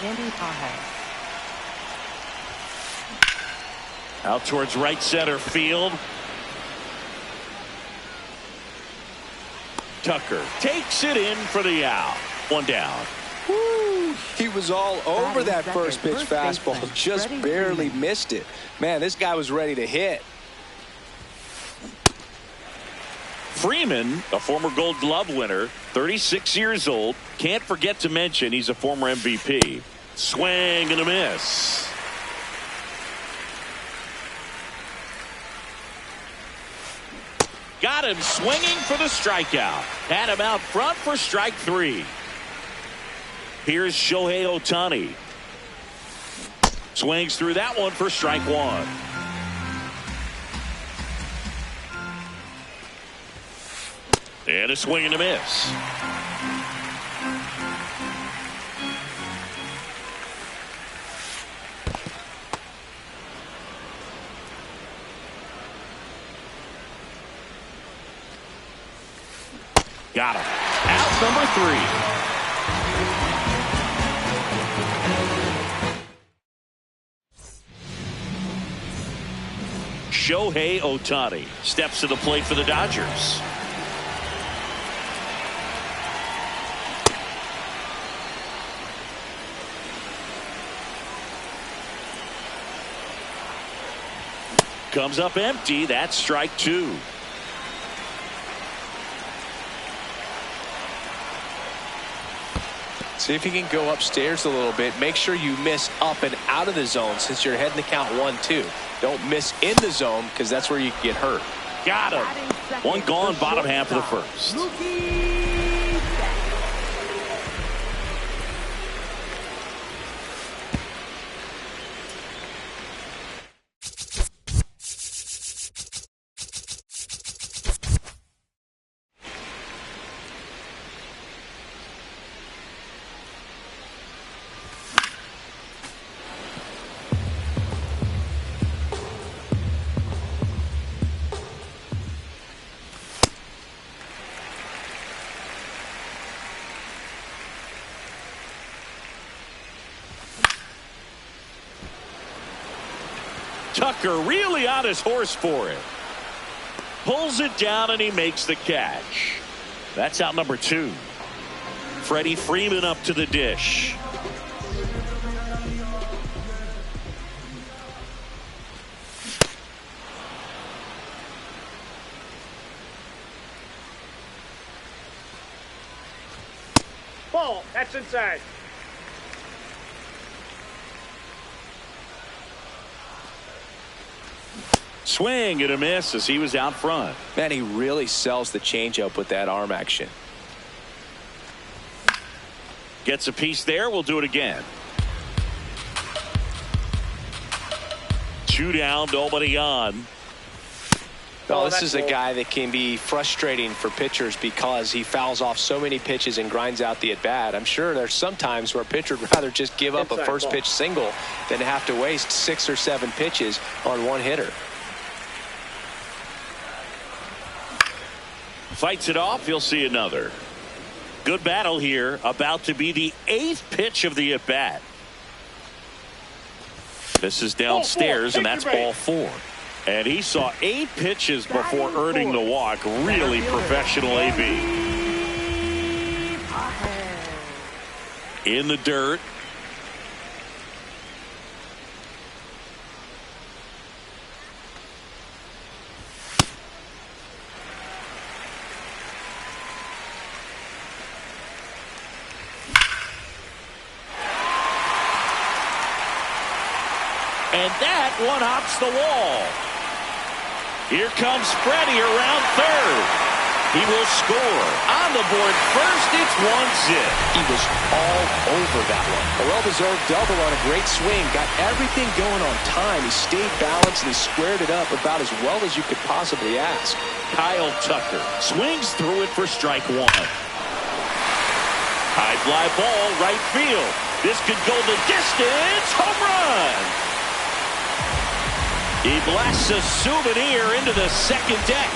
Speaker 2: Andy Pajes.
Speaker 1: Out towards right center field. Tucker takes it in for the out. One down.
Speaker 3: Woo! He was all over that
Speaker 2: Batting
Speaker 3: first pitch
Speaker 2: second, first
Speaker 3: fastball.
Speaker 2: baseman,
Speaker 3: Just
Speaker 2: Freddie
Speaker 3: barely
Speaker 2: Freeman.
Speaker 3: missed it. Man, this guy was ready to hit.
Speaker 1: Freeman, a former Gold Glove winner, 36 years old. Can't forget to mention he's a former MVP. Swing and a miss. Got him swinging for the strikeout. Had him out front for strike 3. Here's Shohei Ohtani. Swings through that one for strike 1. And a swing and a miss. Got him. Out number 3. Shohei Ohtani steps to the plate for the Dodgers. Comes up empty. That's strike 2.
Speaker 3: See if you can go upstairs a little bit. Make sure you miss up and out of the zone since you're heading to count 1-2. Don't miss in the zone because that's where you can get hurt.
Speaker 1: Got him. One gone, bottom half of the first. Tucker really on his horse for it. Pulls it down and he makes the catch. That's out number 2. Freddie Freeman up to the dish.
Speaker 4: Ball. That's inside.
Speaker 1: Swing and a miss as he was out front.
Speaker 3: Man, he really sells the changeup with that arm action.
Speaker 1: Gets a piece there. We'll do it again. 2 down, nobody on.
Speaker 3: No,
Speaker 4: Oh,
Speaker 3: this
Speaker 4: that's
Speaker 3: is a
Speaker 4: cool.
Speaker 3: guy that can be frustrating for pitchers because he fouls off so many pitches and grinds out the at-bat. I'm sure there's some times where a pitcher would rather just give up a
Speaker 4: Inside
Speaker 3: first
Speaker 4: ball.
Speaker 3: pitch single than have to waste 6 or 7 pitches on one hitter.
Speaker 1: Fights it off. You'll see another. Good battle here. About to be the 8th pitch of the at-bat. This is downstairs, and that's ball 4. And he saw 8 pitches before earning the walk. Really professional AB. In the dirt. And that one hops the wall. Here comes Freddie around third. He will score. On the board first, it's 1-zip.
Speaker 3: He was all over that one. A well-deserved double on a great swing. Got everything going on time. He stayed balanced and he squared it up about as well as you could possibly ask.
Speaker 1: Kyle Tucker swings through it for strike 1. High fly ball, right field. This could go the distance. Home run. He blasts a souvenir into the second deck.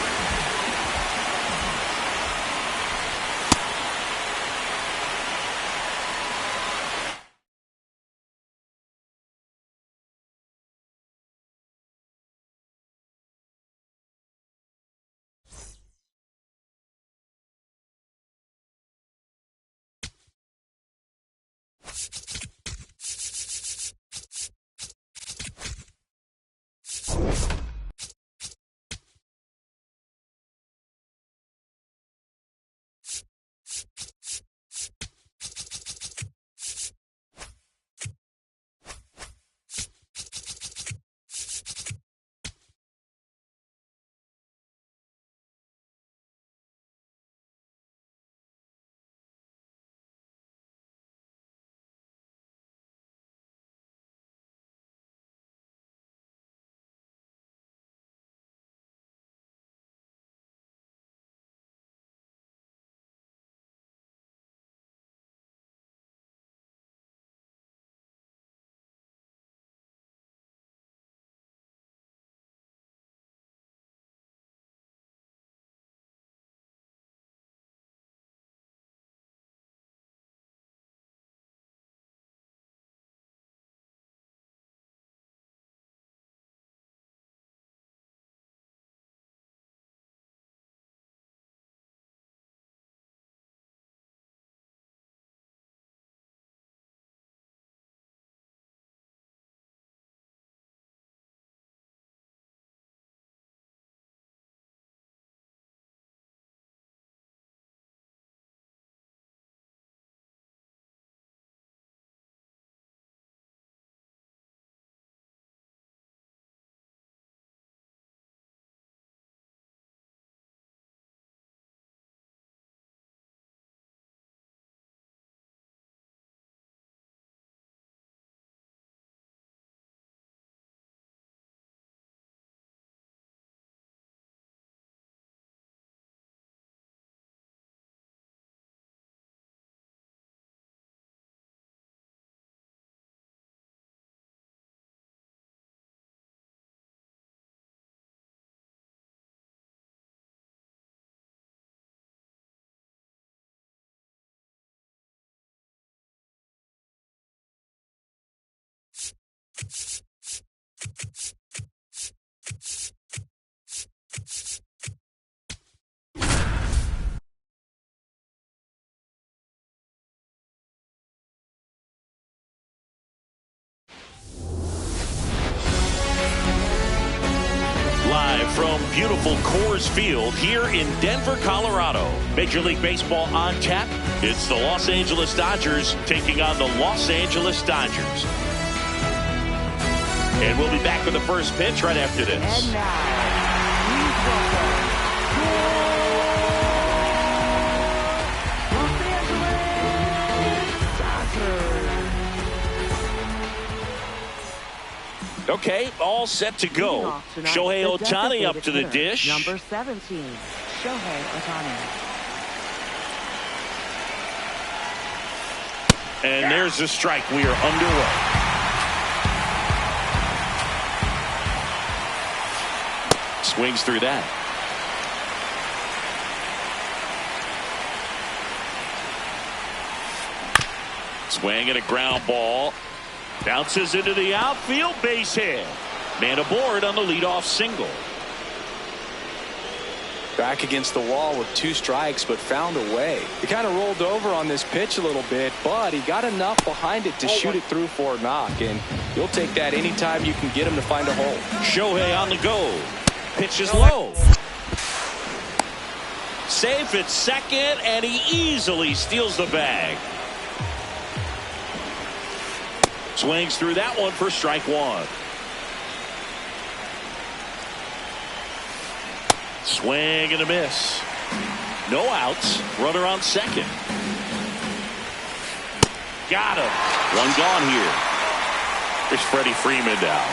Speaker 1: from beautiful Coors Field here in Denver, Colorado. Major League Baseball on tap. It's the Los Angeles Dodgers taking on the Los Angeles Dodgers. And we'll be back with the first pitch right after this.
Speaker 2: And now, please welcome Los Angeles Dodgers.
Speaker 1: Okay, all set to go. Shohei Ohtani up to the dish.
Speaker 2: Number 17, Shohei Ohtani.
Speaker 1: And there's the strike. We are underway. Swings through that. Swing and a ground ball. Bounces into the outfield, base hit. Man aboard on the leadoff single.
Speaker 3: Back against the wall with 2 strikes, but found a way. He kind of rolled over on this pitch a little bit, but he got enough behind it to shoot it through for a knock. And you'll take that anytime you can get him to find a hole.
Speaker 1: Shohei on the go. Pitch is low. Safe at second, and he easily steals the bag. Swings through that one for strike 1. Swing and a miss. No outs. Runner on second. Got him. One gone here. There's Freddie Freeman now.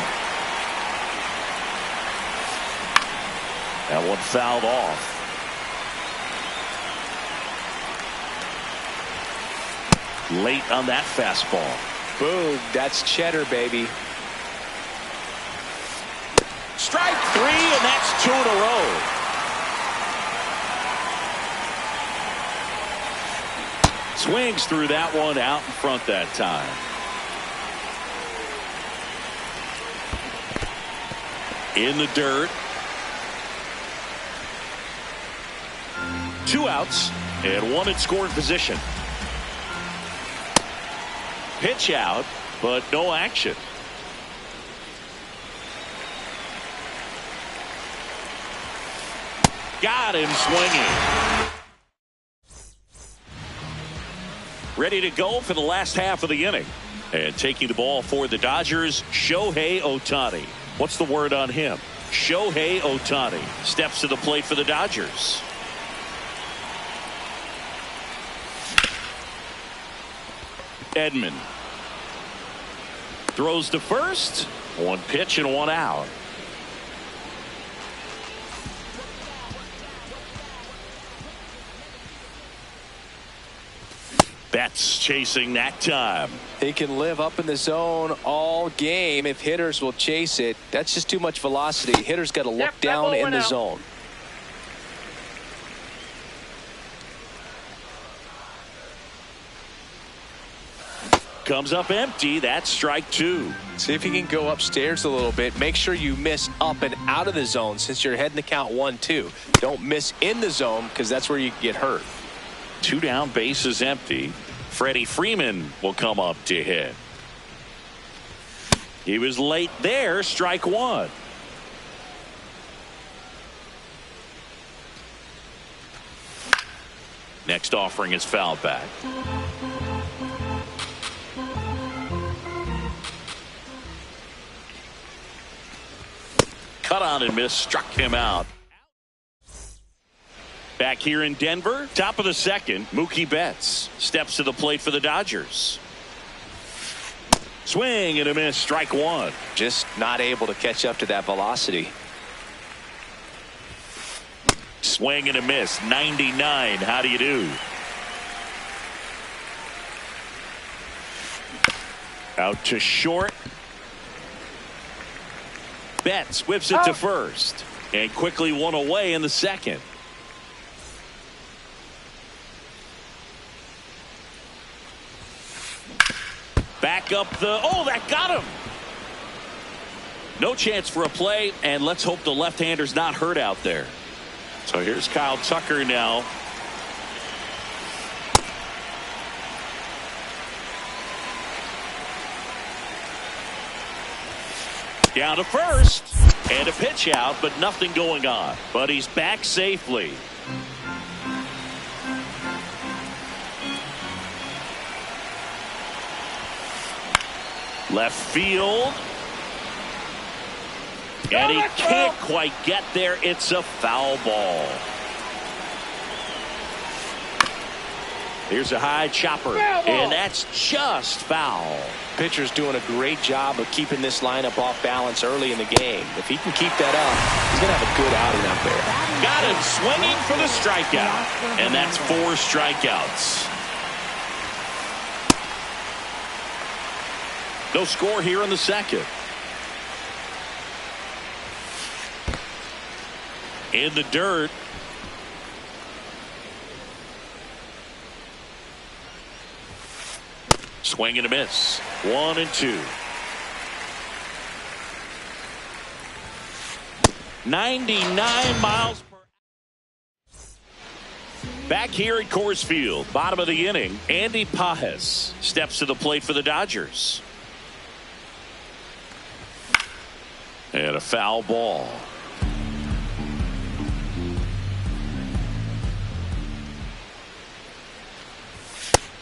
Speaker 1: That one fouled off. Late on that fastball.
Speaker 3: Boom, that's cheddar, baby.
Speaker 1: Strike 3, and that's 2 in a row. Swings through that one out in front that time. In the dirt. 2 outs and 1 in scoring position. Pitch out, but no action. Got him swinging. Ready to go for the last half of the inning. And taking the ball for the Dodgers, Shohei Ohtani. What's the word on him? Shohei Ohtani steps to the plate for the Dodgers. Edman throws to first. 1 pitch and 1 out. Betts chasing that time.
Speaker 3: He can live up in the zone all game if hitters will chase it. That's just too much velocity. Hitters got to look down in the zone.
Speaker 1: Comes up empty. That's strike 2.
Speaker 3: See if you can go upstairs a little bit. Make sure you miss up and out of the zone since you're heading to count 1-2. Don't miss in the zone because that's where you can get hurt.
Speaker 1: 2 down, bases empty. Freddie Freeman will come up to hit. He was late there. Strike 1. Next offering is fouled back. Cut on and miss, struck him out. Back here in Denver, top of the second, Mookie Betts steps to the plate for the Dodgers. Swing and a miss, strike 1.
Speaker 3: Just not able to catch up to that velocity.
Speaker 1: Swing and a miss, 99. How do you do? Out to short. Betts whips it to first and quickly 1 away in the second. Back up the, that got him. No chance for a play, and let's hope the left-hander's not hurt out there. So here's Kyle Tucker now. Down to first. And a pitch out, but nothing going on. But he's back safely. Left field. And he can't quite get there. It's a foul ball. Here's a high chopper, and that's just foul.
Speaker 3: Pitcher's doing a great job of keeping this lineup off balance early in the game. If he can keep that up, he's going to have a good outing out there.
Speaker 1: Got him swinging for the strikeout, and that's 4 strikeouts. No score here in the second. In the dirt. Swing and a miss. 1-2. 99 miles per hour. Back here at Coors Field, bottom of the inning, Andy Pajes steps to the plate for the Dodgers. And a foul ball.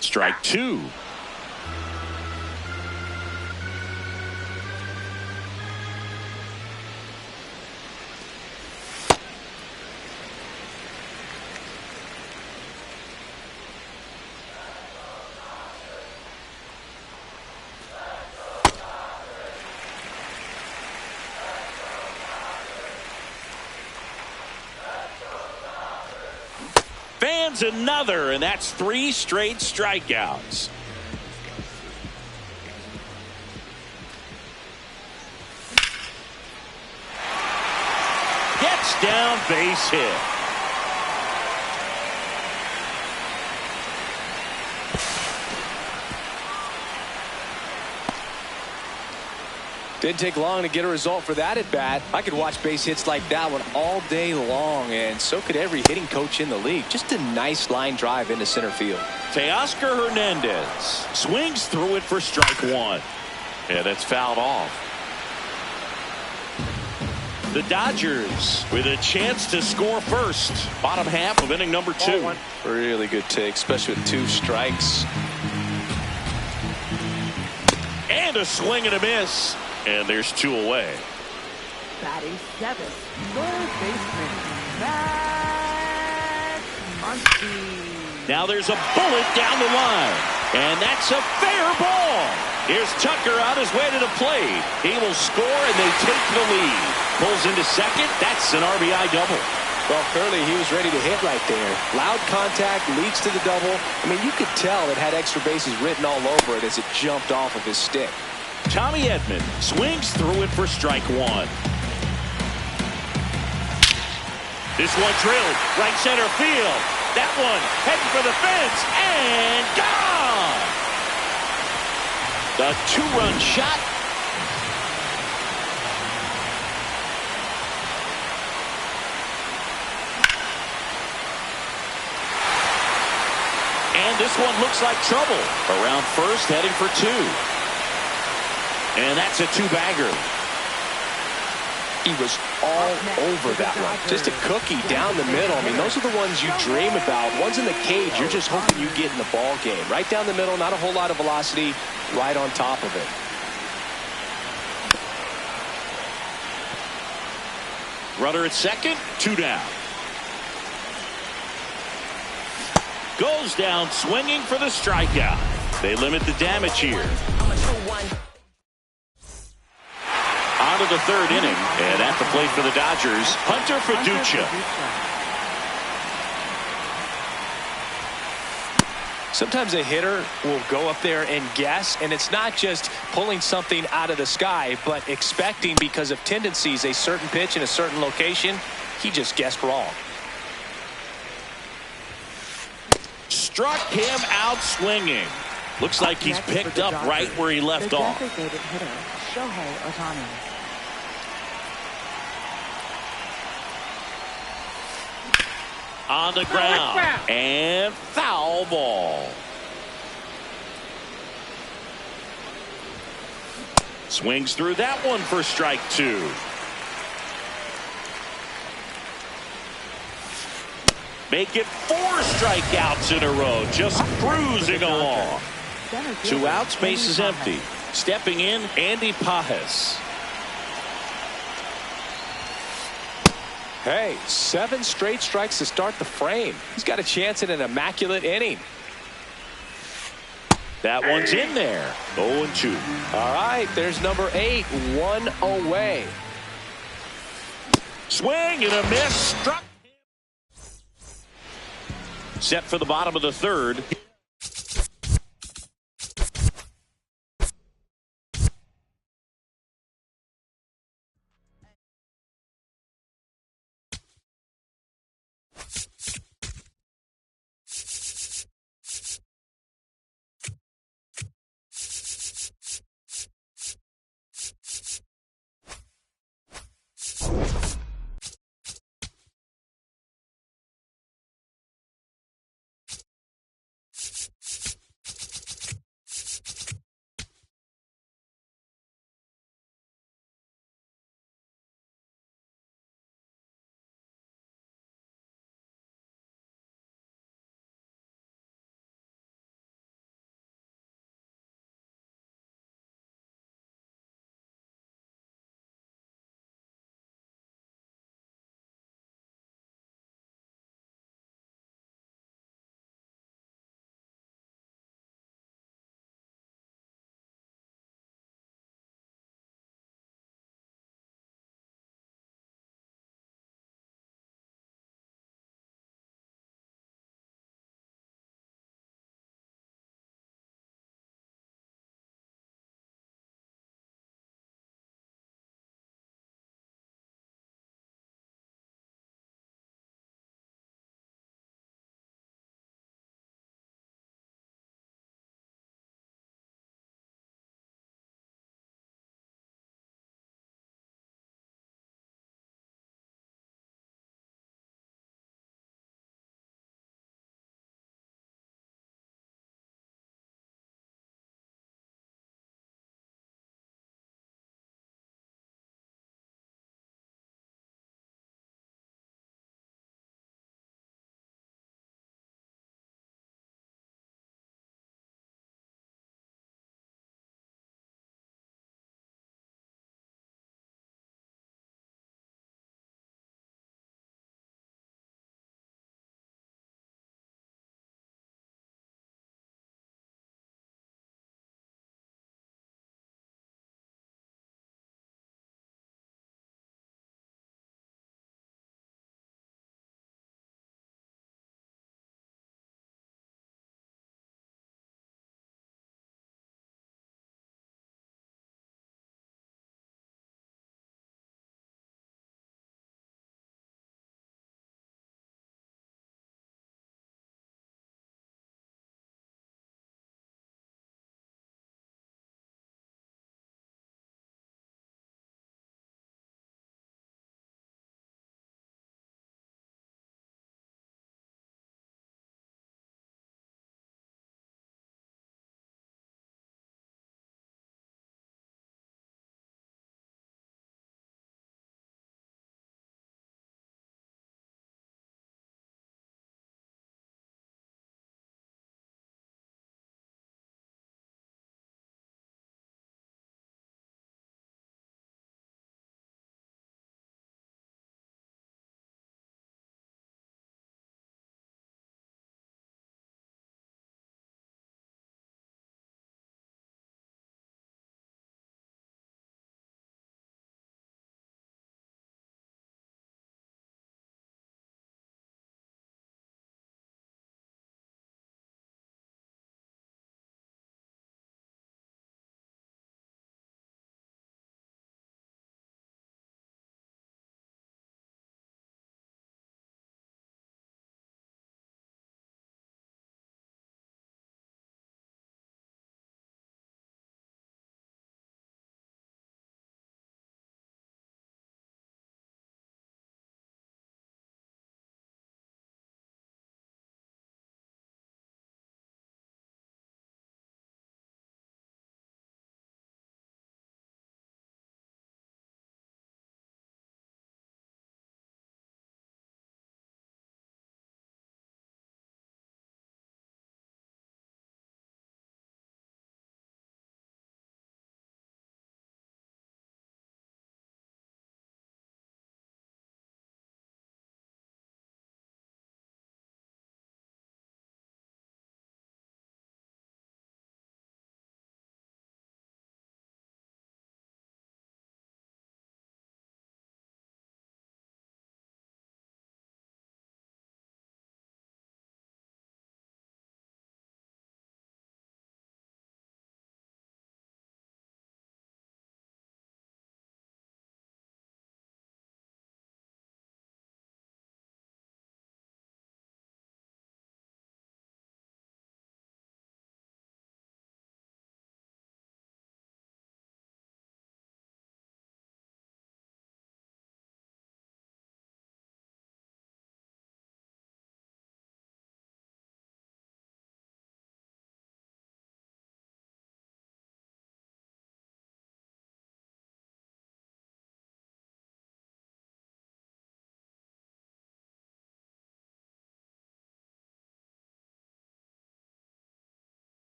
Speaker 1: Strike 2. Fans another, and that's 3 straight strikeouts. Gets down, base hit.
Speaker 3: Didn't take long to get a result for that at bat. I could watch base hits like that one all day long, and so could every hitting coach in the league. Just a nice line drive into center field.
Speaker 1: Teoscar Hernandez swings through it for strike 1. And it's fouled off. The Dodgers with a chance to score first. Bottom half of inning number 2.
Speaker 3: Really good take, especially with 2 strikes.
Speaker 1: And a swing and a miss. And there's 2 away.
Speaker 2: Batting 7th, third baseman, Matt Muncy.
Speaker 1: Now there's a bullet down the line. And that's a fair ball. Here's Tucker on his way to the plate. He will score, and they take the lead. Pulls into second. That's an RBI double.
Speaker 3: Well, clearly he was ready to hit right there. Loud contact leads to the double. I mean, you could tell it had extra bases written all over it as it jumped off of his stick.
Speaker 1: Tommy Edman swings through it for strike 1. This one drilled right center field. That one heading for the fence and gone. The 2-run shot. And this one looks like trouble. Around first, heading for 2. And that's a 2-bagger.
Speaker 3: He was all over that one. Just a cookie down the middle. I mean, those are the ones you dream about. Ones in the cage, you're just hoping you get in the ball game. Right down the middle, not a whole lot of velocity, right on top of it.
Speaker 1: Runner at second, 2 down. Goes down swinging for the strikeout. They limit the damage here. On to the 3rd inning, and at the plate for the Dodgers, Hunter Fiducia.
Speaker 3: Sometimes a hitter will go up there and guess, and it's not just pulling something out of the sky, but expecting, because of tendencies, a certain pitch in a certain location. He just guessed wrong.
Speaker 1: Struck him out swinging. Looks like he's picked up right where he left off.
Speaker 2: Designated hitter, Shohei Ohtani.
Speaker 1: On the ground, and foul ball. Swings through that one for strike 2. make it 4 strikeouts in a row, just cruising along. 2 outs, base is empty. Stepping in, Andy Pajes.
Speaker 3: Hey, 7 straight strikes to start the frame. He's got a chance at an immaculate inning.
Speaker 1: That one's in there. 0-2.
Speaker 3: All right, there's number 8, 1 away.
Speaker 1: Swing and a miss. Struck. Set for the bottom of the 3rd.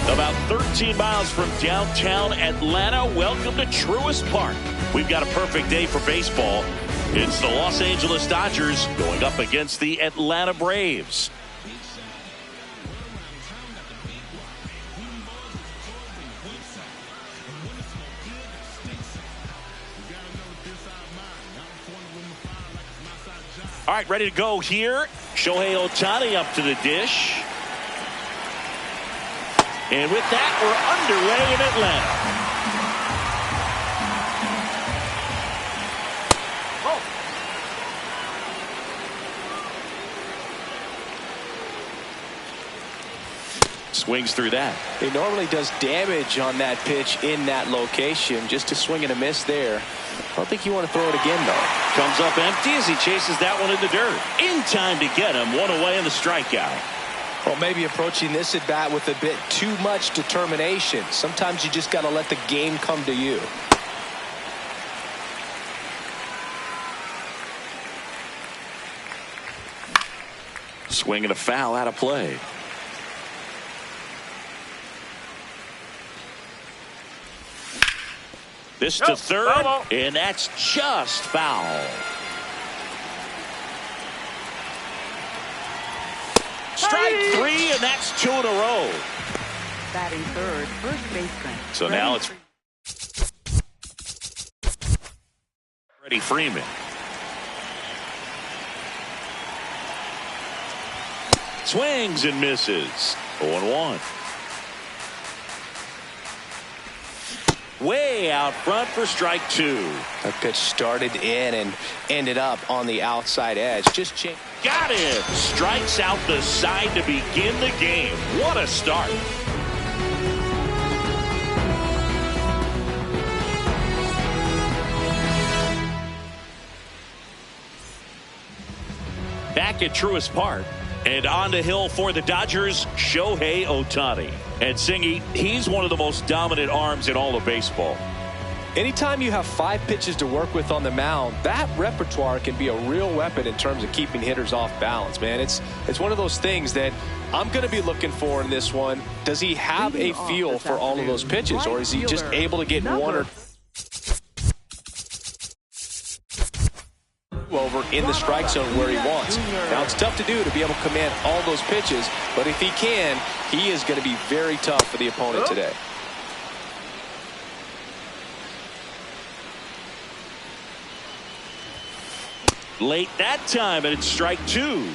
Speaker 1: About 13 miles from downtown Atlanta, welcome to Truist Park. We've got a perfect day for baseball. It's the Los Angeles Dodgers going up against the Atlanta Braves. All right, ready to go here. Shohei Ohtani up to the dish. And with that, we're underway in Atlanta. Swings through that.
Speaker 3: He normally does damage on that pitch in that location. Just a swing and a miss there. I don't think you want to throw it again, though.
Speaker 1: Comes up empty as he chases that one in the dirt. In time to get him. One away in the strikeout.
Speaker 3: Well, maybe approaching this at bat with a bit too much determination. Sometimes you just got to let the game come to you.
Speaker 1: Swing and a foul out of play. This to third, and that's just foul. Strike three, and that's 2 in a row.
Speaker 2: Batting third, first baseman.
Speaker 1: So now it's Freddie Freeman. Swings and misses. 0-1. Way out front for strike 2.
Speaker 3: That pitch started in and ended up on the outside edge. Just change.
Speaker 1: Got him. Strikes out the side to begin the game. What a start. Back at Truist Park. And on the hill for the Dodgers, Shohei Ohtani. And Singy, he's one of the most dominant arms in all of baseball.
Speaker 3: Anytime you have 5 pitches to work with on the mound, that repertoire can be a real weapon in terms of keeping hitters off balance, man. It's one of those things that I'm going to be looking for in this one. Does he have a feel for all of those pitches, or is he just able to get one or over in the strike zone where he wants? Now, it's tough to do to be able to command all those pitches, but if he can, he is going to be very tough for the opponent today.
Speaker 1: Late that time, and it's strike 2.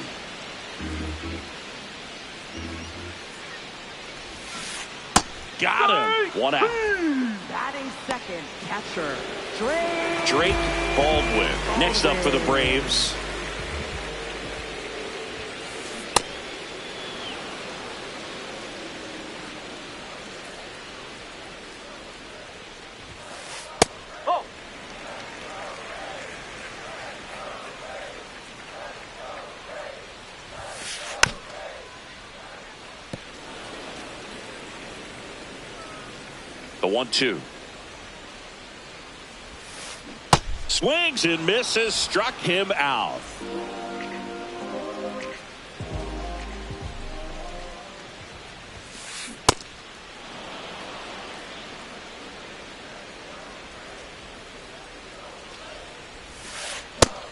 Speaker 1: Got him. 1 out.
Speaker 2: Batting second, catcher
Speaker 1: Drake Baldwin. Next up for the Braves. The 1-2. Swings and misses, struck him out.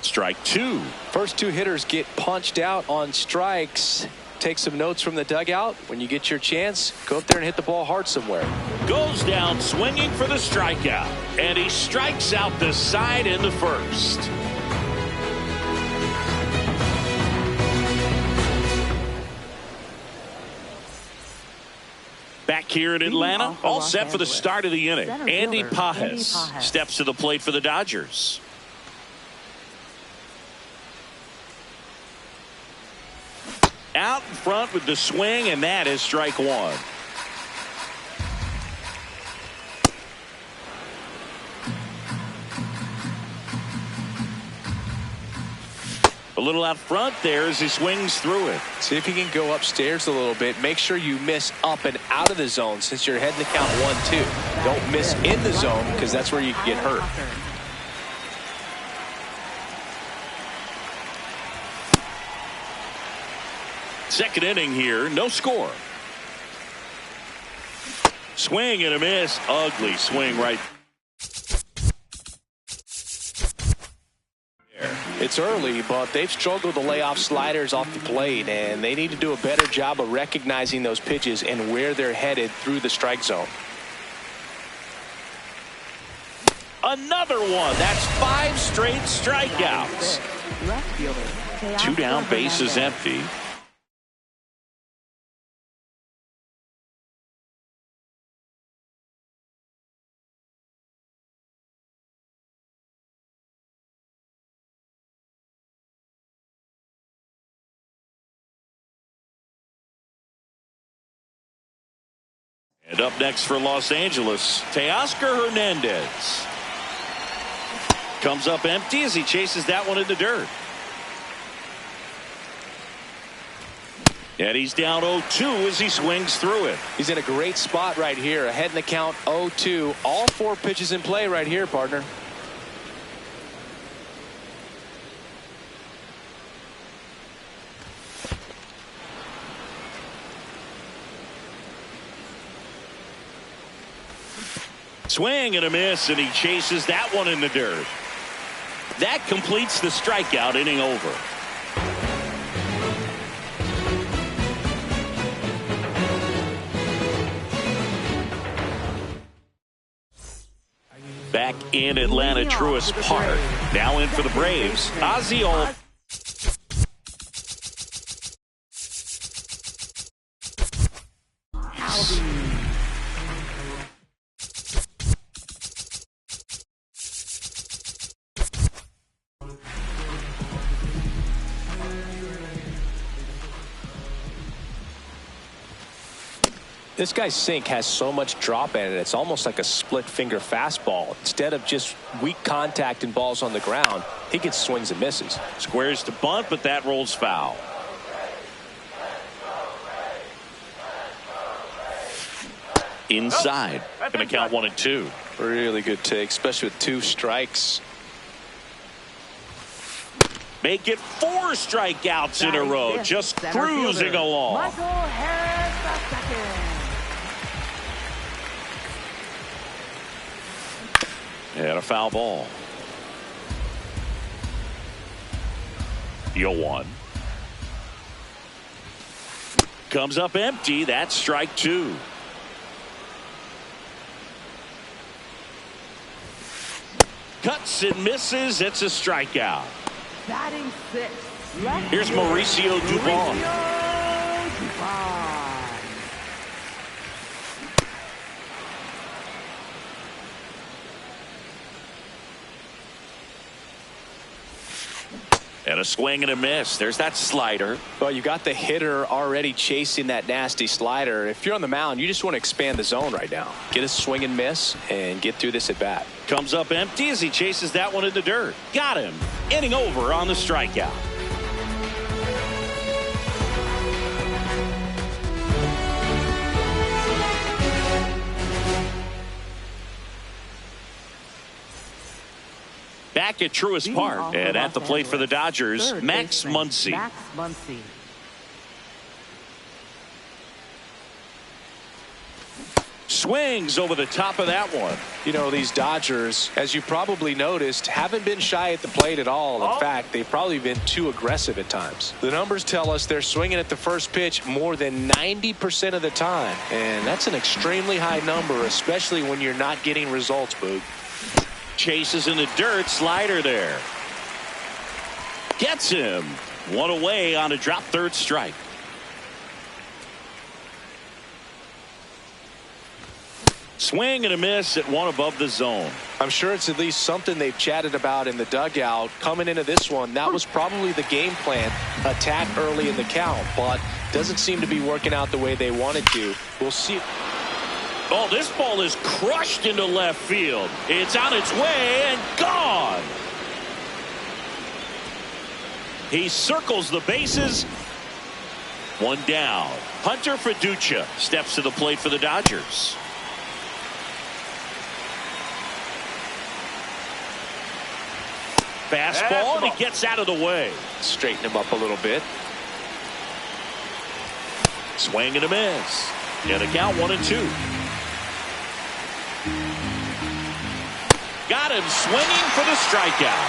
Speaker 1: Strike 2.
Speaker 3: First 2 hitters get punched out on strikes. Take some notes from the dugout. When you get your chance, go up there and hit the ball hard somewhere.
Speaker 1: Goes down swinging for the strikeout. And he strikes out the side in the first. Back here in Atlanta, all set for the start of the inning. Andy Pages steps to the plate for the Dodgers. Out in front with the swing, and that is strike 1. A little out front there as he swings through it.
Speaker 3: See if you can go upstairs a little bit. Make sure you miss up and out of the zone since you're heading to count 1-2. Don't miss in the zone because that's where you can get hurt.
Speaker 1: Second inning here, no score. Swing and a miss. Ugly swing right there.
Speaker 3: It's early, but they've struggled to lay off sliders off the plate, and they need to do a better job of recognizing those pitches and where they're headed through the strike zone.
Speaker 1: Another one. That's 5 straight strikeouts.
Speaker 2: Left fielder.
Speaker 1: 2 down, bases empty. And up next for Los Angeles, Teoscar Hernandez. Comes up empty as he chases that one in the dirt. And he's down 0-2 as he swings through it.
Speaker 3: He's in a great spot right here. Ahead in the count 0-2. All 4 pitches in play right here, partner.
Speaker 1: Swing and a miss, and he chases that one in the dirt. That completes the strikeout inning over. Back in Atlanta Truist Park. Now in for the Braves, Ozzie.
Speaker 3: This guy's sink has so much drop in it, it's almost like a split finger fastball. Instead of just weak contact and balls on the ground, he gets swings and misses.
Speaker 1: Squares to bunt, but that rolls foul. Inside. Gonna count 1-2.
Speaker 3: Really good take, especially with 2 strikes.
Speaker 1: Make it 4 strikeouts in a row. Just cruising along.
Speaker 2: Michael Harris II.
Speaker 1: And a foul ball. 0-1. Comes up empty. That's strike 2. Cuts and misses. It's a strikeout.
Speaker 2: Batting 6.
Speaker 1: Here's Mauricio Dubon. And a swing and a miss. There's that slider.
Speaker 3: Well, you got the hitter already chasing that nasty slider. If you're on the mound, you just want to expand the zone right now. Get a swing and miss and get through this at bat.
Speaker 1: Comes up empty as he chases that one in the dirt. Got him. Inning over on the strikeout. Back at Truist Park and at the plate for the Dodgers, Max Muncy.
Speaker 2: Max Muncy.
Speaker 1: Swings over the top of that one.
Speaker 3: You know, these Dodgers, as you probably noticed, haven't been shy at the plate at all. In fact, they've probably been too aggressive at times. The numbers tell us they're swinging at the first pitch more than 90% of the time. And that's an extremely high number, especially when you're not getting results, Boog.
Speaker 1: Chases in the dirt, slider there. Gets him. One away on a drop third strike. Swing and a miss at one above the zone.
Speaker 3: I'm sure it's at least something they've chatted about in the dugout. Coming into this one, that was probably the game plan. Attack early in the count, but doesn't seem to be working out the way they wanted to. We'll see.
Speaker 1: Oh, this ball is crushed into left field. It's on its way and gone. He circles the bases. One down. Hunter Fiducia steps to the plate for the Dodgers. Fastball, and he gets out of the way.
Speaker 3: Straighten him up a little bit.
Speaker 1: Swing and a miss. And a count 1-2. Got him swinging for the strikeout.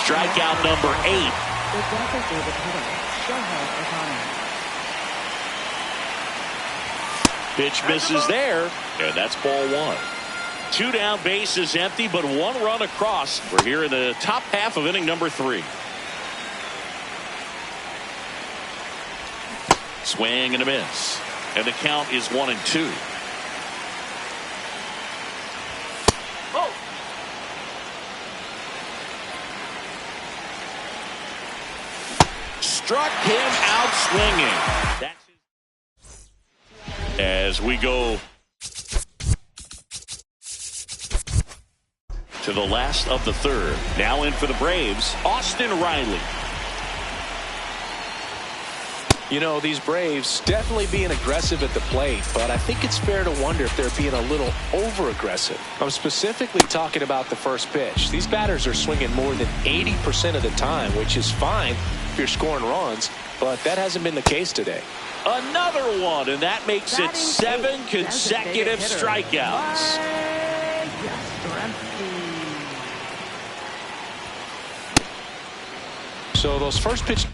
Speaker 1: Strikeout number 8.
Speaker 2: The designated hitter, Shohei Ohtani.
Speaker 1: Pitch misses there, and that's ball 1. 2 down, bases empty, but 1 run across. We're here in the top half of inning number 3. Swing and a miss, and the count is 1-2. Struck him out swinging. As we go to the last of the 3rd. Now in for the Braves, Austin Riley.
Speaker 3: You know, these Braves definitely being aggressive at the plate, but I think it's fair to wonder if they're being a little over-aggressive. I'm specifically talking about the first pitch. These batters are swinging more than 80% of the time, which is fine if you're scoring runs, but that hasn't been the case today.
Speaker 1: Another one, and that makes it 7 consecutive strikeouts.
Speaker 3: So those first pitch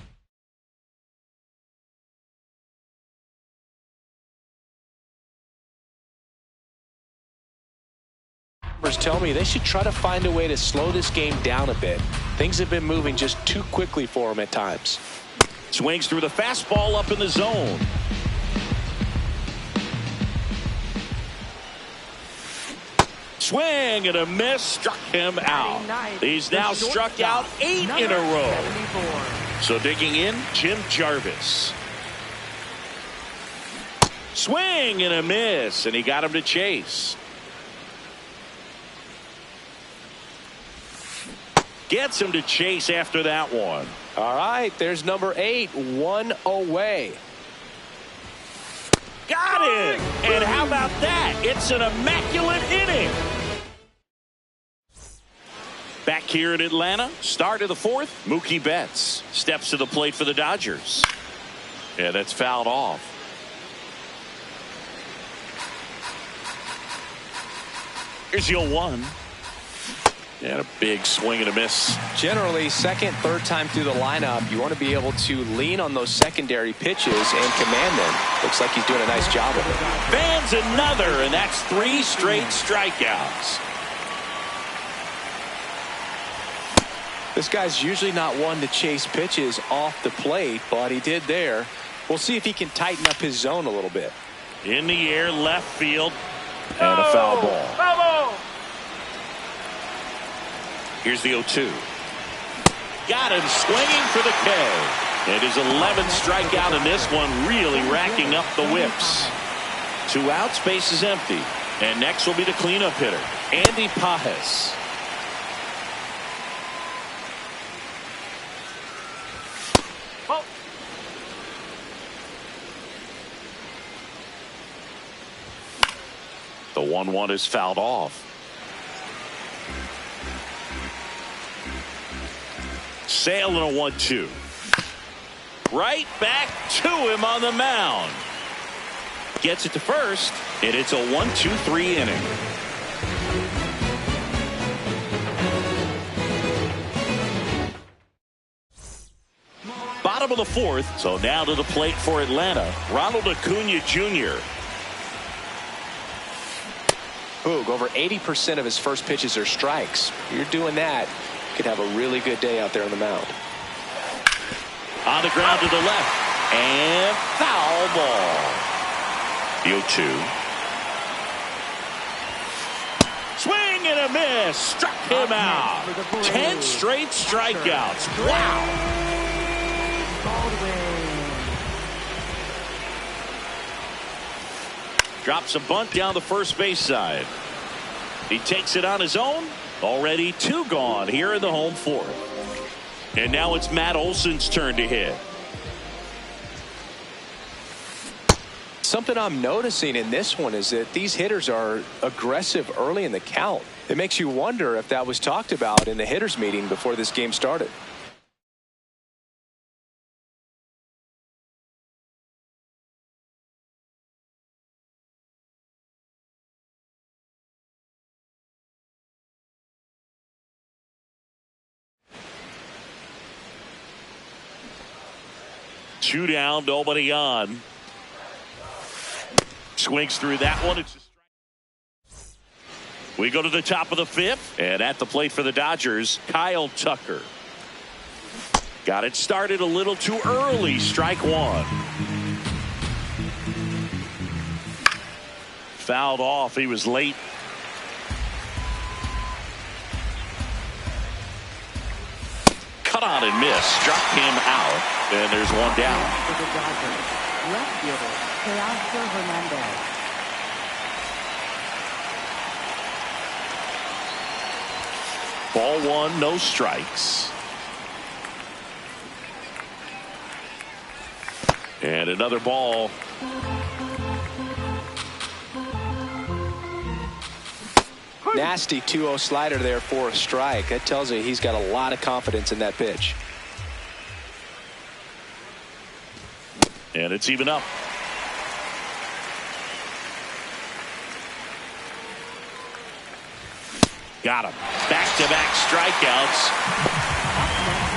Speaker 3: numbers tell me they should try to find a way to slow this game down a bit. Things have been moving just too quickly for them at times.
Speaker 1: Swings through the fastball up in the zone. Swing and a miss, struck him out. He's now struck out 8 in a row. So digging in, Jim Jarvis. Swing and a miss, and he got him to chase. Gets him to chase after that one.
Speaker 3: All right, there's number 8, 1 away.
Speaker 1: Got it! And how about that? It's an immaculate inning. Back here in Atlanta, start of the 4th, Mookie Betts steps to the plate for the Dodgers. Yeah, that's fouled off. Here's your 1. And a big swing and a miss.
Speaker 3: Generally, second, third time through the lineup, you want to be able to lean on those secondary pitches and command them. Looks like he's doing a nice job of it.
Speaker 1: Fans another, and that's 3 straight strikeouts.
Speaker 3: This guy's usually not one to chase pitches off the plate, but he did there. We'll see if he can tighten up his zone a little bit.
Speaker 1: In the air, left field, and a foul ball. Here's the 0-2. Got him swinging for the K. It is 11th strikeout in this one, really racking up the whips. 2 outs, base is empty. And next will be the cleanup hitter, Andy Pajes. The 1-1 is fouled off. Sale and a 1-2. Right back to him on the mound. Gets it to first, and it's a 1-2-3 inning. Bottom of the 4th, so now to the plate for Atlanta, Ronald Acuna Jr.
Speaker 3: Boog, over 80% of his first pitches are strikes. You're doing that, you could have a really good day out there on the mound.
Speaker 1: On the ground to the left, and foul ball. The 0-2. Swing and a miss, struck him out. 10 straight strikeouts. Wow. Drops a bunt down the first base side. He takes it on his own. Already 2 gone here in the home 4th. And now it's Matt Olson's turn to hit.
Speaker 3: Something I'm noticing in this one is that these hitters are aggressive early in the count. It makes you wonder if that was talked about in the hitters meeting before this game started.
Speaker 1: 2 down, nobody on. Swings through that one. It's we go to the top of the 5th, and at the plate for the Dodgers, Kyle Tucker. Got it started a little too early. Strike 1. Fouled off. He was late. Cut on and miss. Struck him out. And there's one down.
Speaker 2: For the Dodgers, left fielder, Teoscar Hernandez.
Speaker 1: Ball 1, no strikes. And another ball.
Speaker 3: Nasty 2-0 slider there for a strike. That tells you he's got a lot of confidence in that pitch.
Speaker 1: And it's even up. Got him. Back-to-back strikeouts.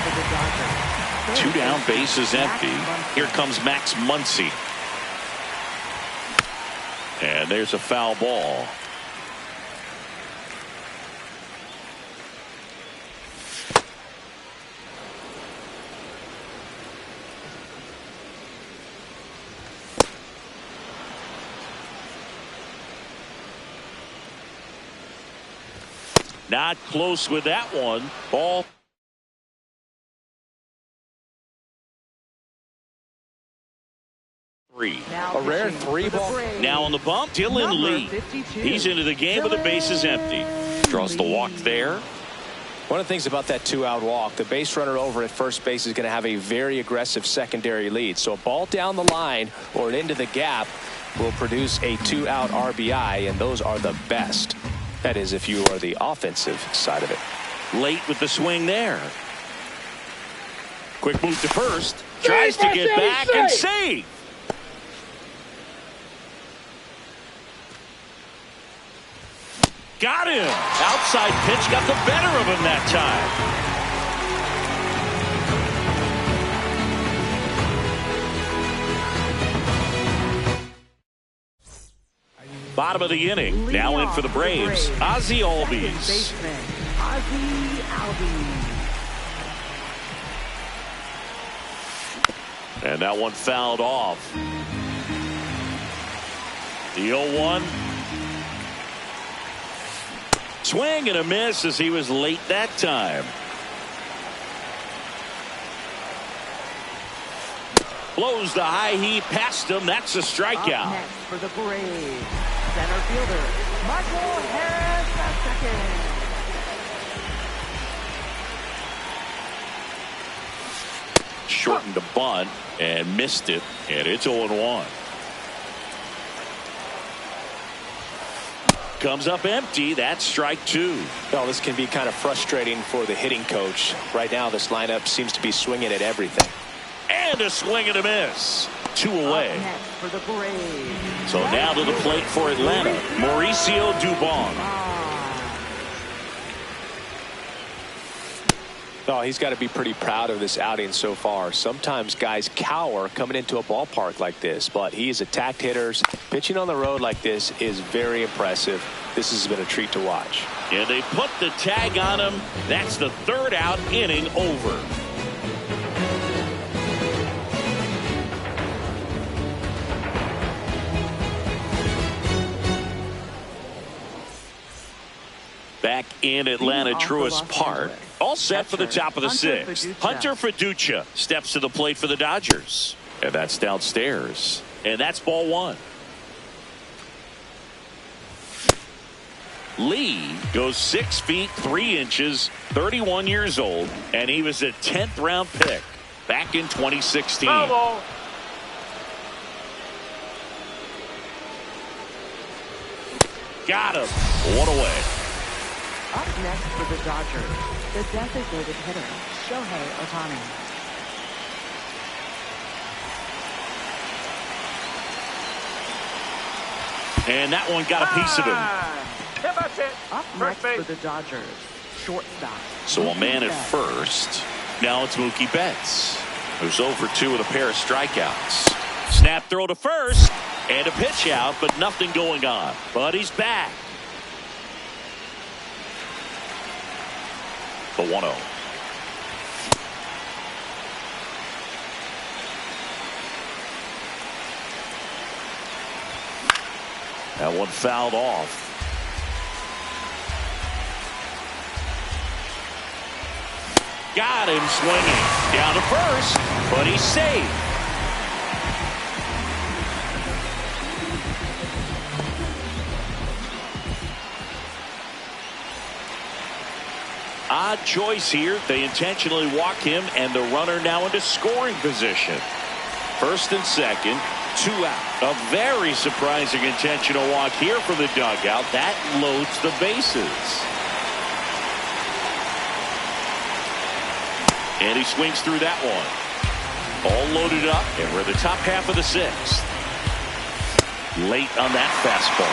Speaker 2: For the Dodgers,
Speaker 1: 2 down, bases empty. Here comes Max Muncy. And there's a foul ball. Not close with that one. Ball.
Speaker 3: A rare 3 ball.
Speaker 1: Now on the bump, Dylan Lee. He's into the game with the bases empty. Draws the walk there.
Speaker 3: One of the things about that 2-out walk, the base runner over at first base is going to have a very aggressive secondary lead. So a ball down the line or into the gap will produce a 2-out RBI, and those are the best. That is, if you are the offensive side of it.
Speaker 1: Late with the swing there. Quick move to first. Tries to get back and save. Got him. Outside pitch got the better of him that time. Bottom of the inning. Now in for the Braves, Ozzie Albies.
Speaker 2: Ozzie Albies.
Speaker 1: And that one fouled off. The 0-1. Swing and a miss as he was late that time. Blows the high heat past him. That's a strikeout.
Speaker 2: Up next for the Braves, center fielder, Michael Harris II.
Speaker 1: Shortened the bunt and missed it, and it's 0-1. Comes up empty. That's strike 2.
Speaker 3: Well, this can be kind of frustrating for the hitting coach. Right now, this lineup seems to be swinging at everything.
Speaker 1: And a swing and a miss. 2 away.
Speaker 2: Up next for the Braves.
Speaker 1: So now to the plate for Atlanta, Mauricio Dubon.
Speaker 3: Oh, he's got to be pretty proud of this outing so far. Sometimes guys cower coming into a ballpark like this, but he's attacked hitters. Pitching on the road like this is very impressive. This has been a treat to watch.
Speaker 1: And they put the tag on him. That's the 3rd out, inning over. Back in Atlanta, Truist Park. All set for the top of the 6th. Hunter Fiducia steps to the plate for the Dodgers. And that's downstairs. And that's ball 1. Lee goes 6 feet 3 inches, 31 years old, and he was a 10th round pick back in 2016.
Speaker 4: Bravo.
Speaker 1: Got him. 1 away.
Speaker 2: Up next for the Dodgers, the designated hitter, Shohei Ohtani.
Speaker 1: And that one got a piece of him.
Speaker 4: That's it.
Speaker 2: Up
Speaker 4: First
Speaker 2: next
Speaker 4: base.
Speaker 2: for the Dodgers, shortstop.
Speaker 1: So a man at
Speaker 2: Mookie Betts.
Speaker 1: first. Now it's Mookie Betts. Who's over 2 with a pair of strikeouts. Snap throw to first and a pitch out, but nothing going on. But he's back. The 1-0. That one fouled off. Got him swinging. Down to first, but he's safe. Odd choice here. They intentionally walk him, and the runner now into scoring position. First and second, 2 out. A very surprising intentional walk here from the dugout. That loads the bases. And he swings through that one. All loaded up, and we're the top half of the 6th. Late on that fastball.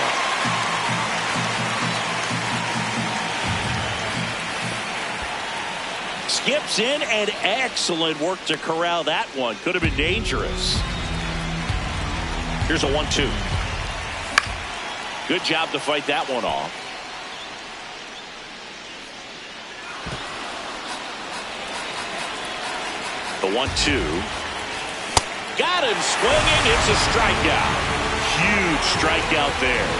Speaker 1: Skips in, and excellent work to corral that one. Could have been dangerous. Here's a 1-2. Good job to fight that one off. The 1-2. Got him swinging. It's a strikeout. Huge strikeout there.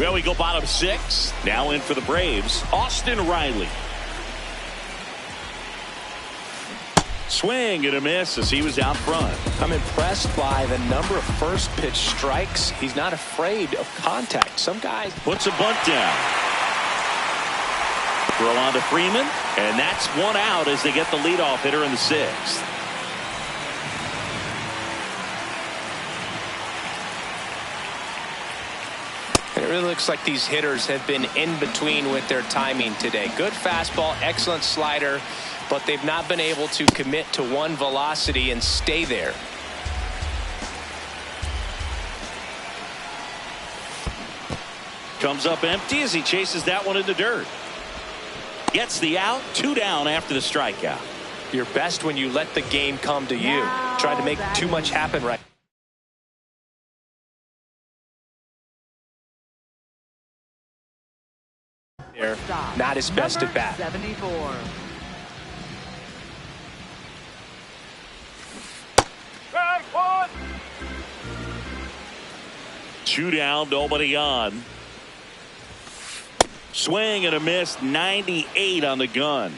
Speaker 1: Well, we go bottom 6. Now in for the Braves, Austin Riley. Swing and a miss as he was out front.
Speaker 3: I'm impressed by the number of first pitch strikes. He's not afraid of contact. Some guys.
Speaker 1: Puts a bunt down. Throw on to Freeman, and that's 1 out as they get the leadoff hitter in the 6th.
Speaker 3: It really looks like these hitters have been in between with their timing today. Good fastball, excellent slider, but they've not been able to commit to one velocity and stay there.
Speaker 1: Comes up empty as he chases that one in the dirt. Gets the out. 2 down after the strikeout.
Speaker 3: You're best when you let the game come to you. Try to make too much happen right. There, not his best at bat.
Speaker 2: 74.
Speaker 1: Two down, nobody on. Swing and a miss, 98 on the gun.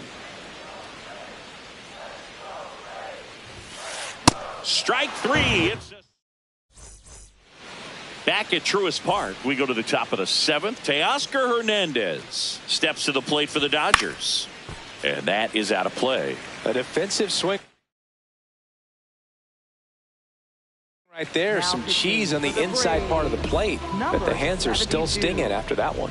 Speaker 1: Strike 3. It's back at Truist Park. We go to the top of the 7th. Teoscar Hernandez steps to the plate for the Dodgers. And that is out of play.
Speaker 3: A defensive swing. Right there, some cheese on the inside part of the plate. But the hands are still stinging after that one.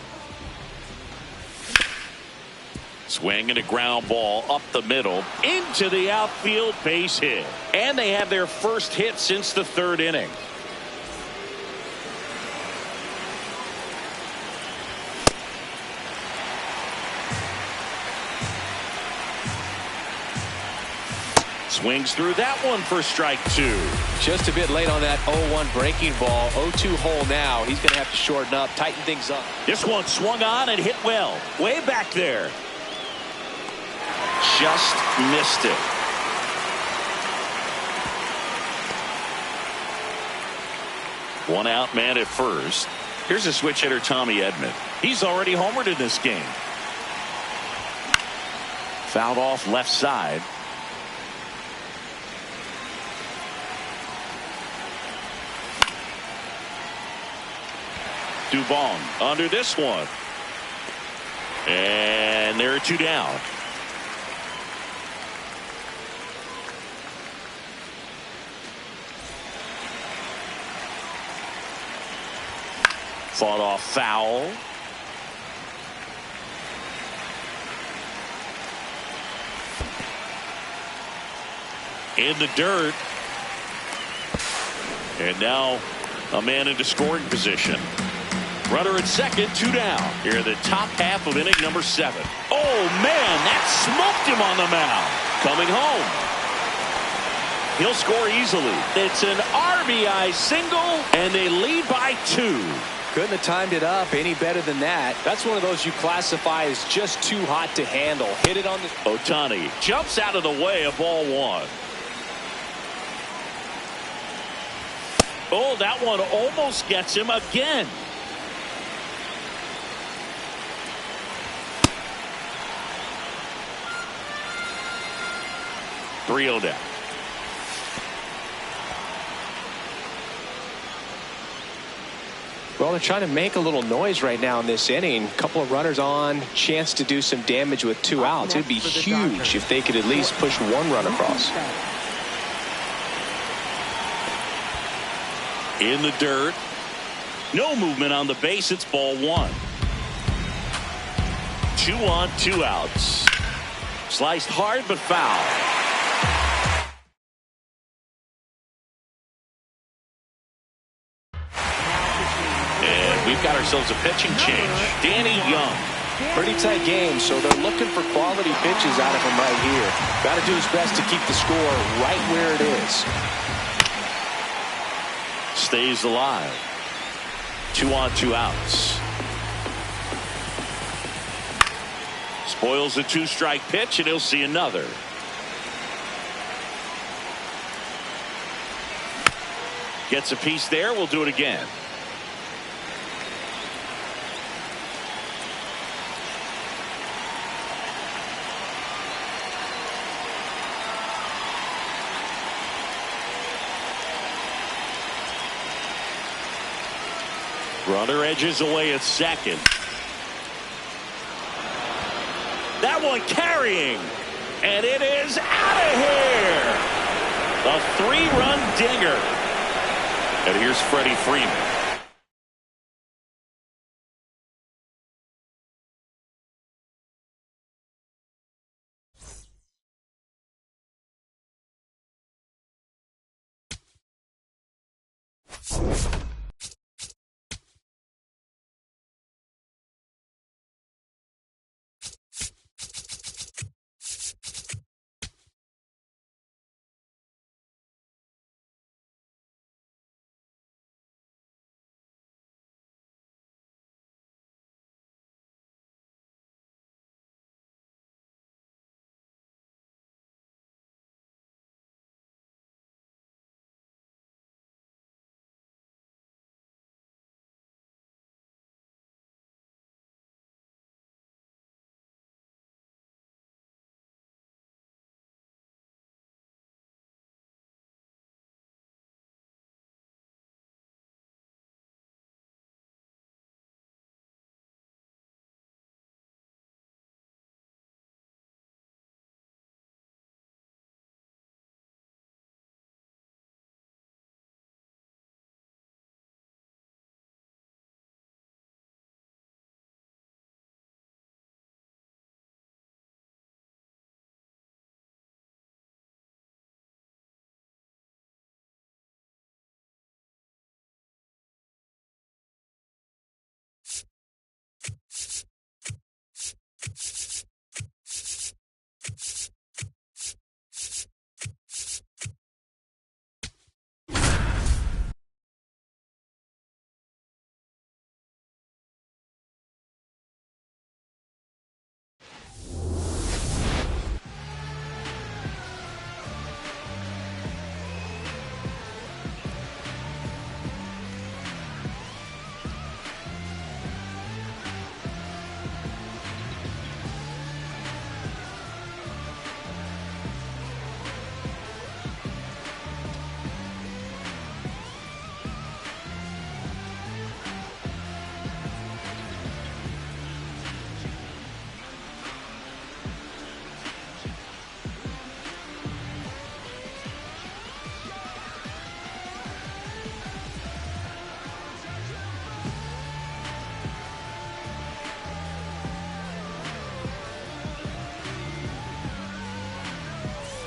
Speaker 1: Swing and a ground ball up the middle into the outfield, base hit. And they have their first hit since the 3rd inning. Swings through that one for strike 2.
Speaker 3: Just a bit late on that 0-1 breaking ball. 0-2 hole now. He's going to have to shorten up, tighten things up.
Speaker 1: This one swung on and hit well. Way back there. Just missed it. One out, man at first. Here's a switch hitter, Tommy Edman. He's already homered in this game. Fouled off left side. Dubon under this one. And there are 2 down. Fought off foul. In the dirt. And now a man into scoring position. Runner at second, 2 down. Here in the top half of inning number 7. Oh, man, that smoked him on the mound. Coming home. He'll score easily. It's an RBI single, and they lead by 2.
Speaker 3: Couldn't have timed it up any better than that. That's one of those you classify as just too hot to handle. Hit it on the...
Speaker 1: Ohtani jumps out of the way of ball 1. Oh, that one almost gets him again. .3-0 down.
Speaker 3: Well, they're trying to make a little noise right now in this inning. A couple of runners on, chance to do some damage with 2 outs. It'd be huge if they could at least push 1 run across.
Speaker 1: In the dirt. No movement on the base. It's ball 1. 2 on, 2 outs. Sliced hard but foul. And we've got ourselves a pitching change. Danny Young.
Speaker 3: Pretty tight game, so they're looking for quality pitches out of him right here. Got to do his best to keep the score right where it is.
Speaker 1: Stays alive. 2 on, 2 outs. Spoils a 2-strike pitch, and he'll see another. Gets a piece there. We'll do it again. Runner edges away at second. That one carrying, and it is out of here. A 3-run dinger. And here's Freddie Freeman.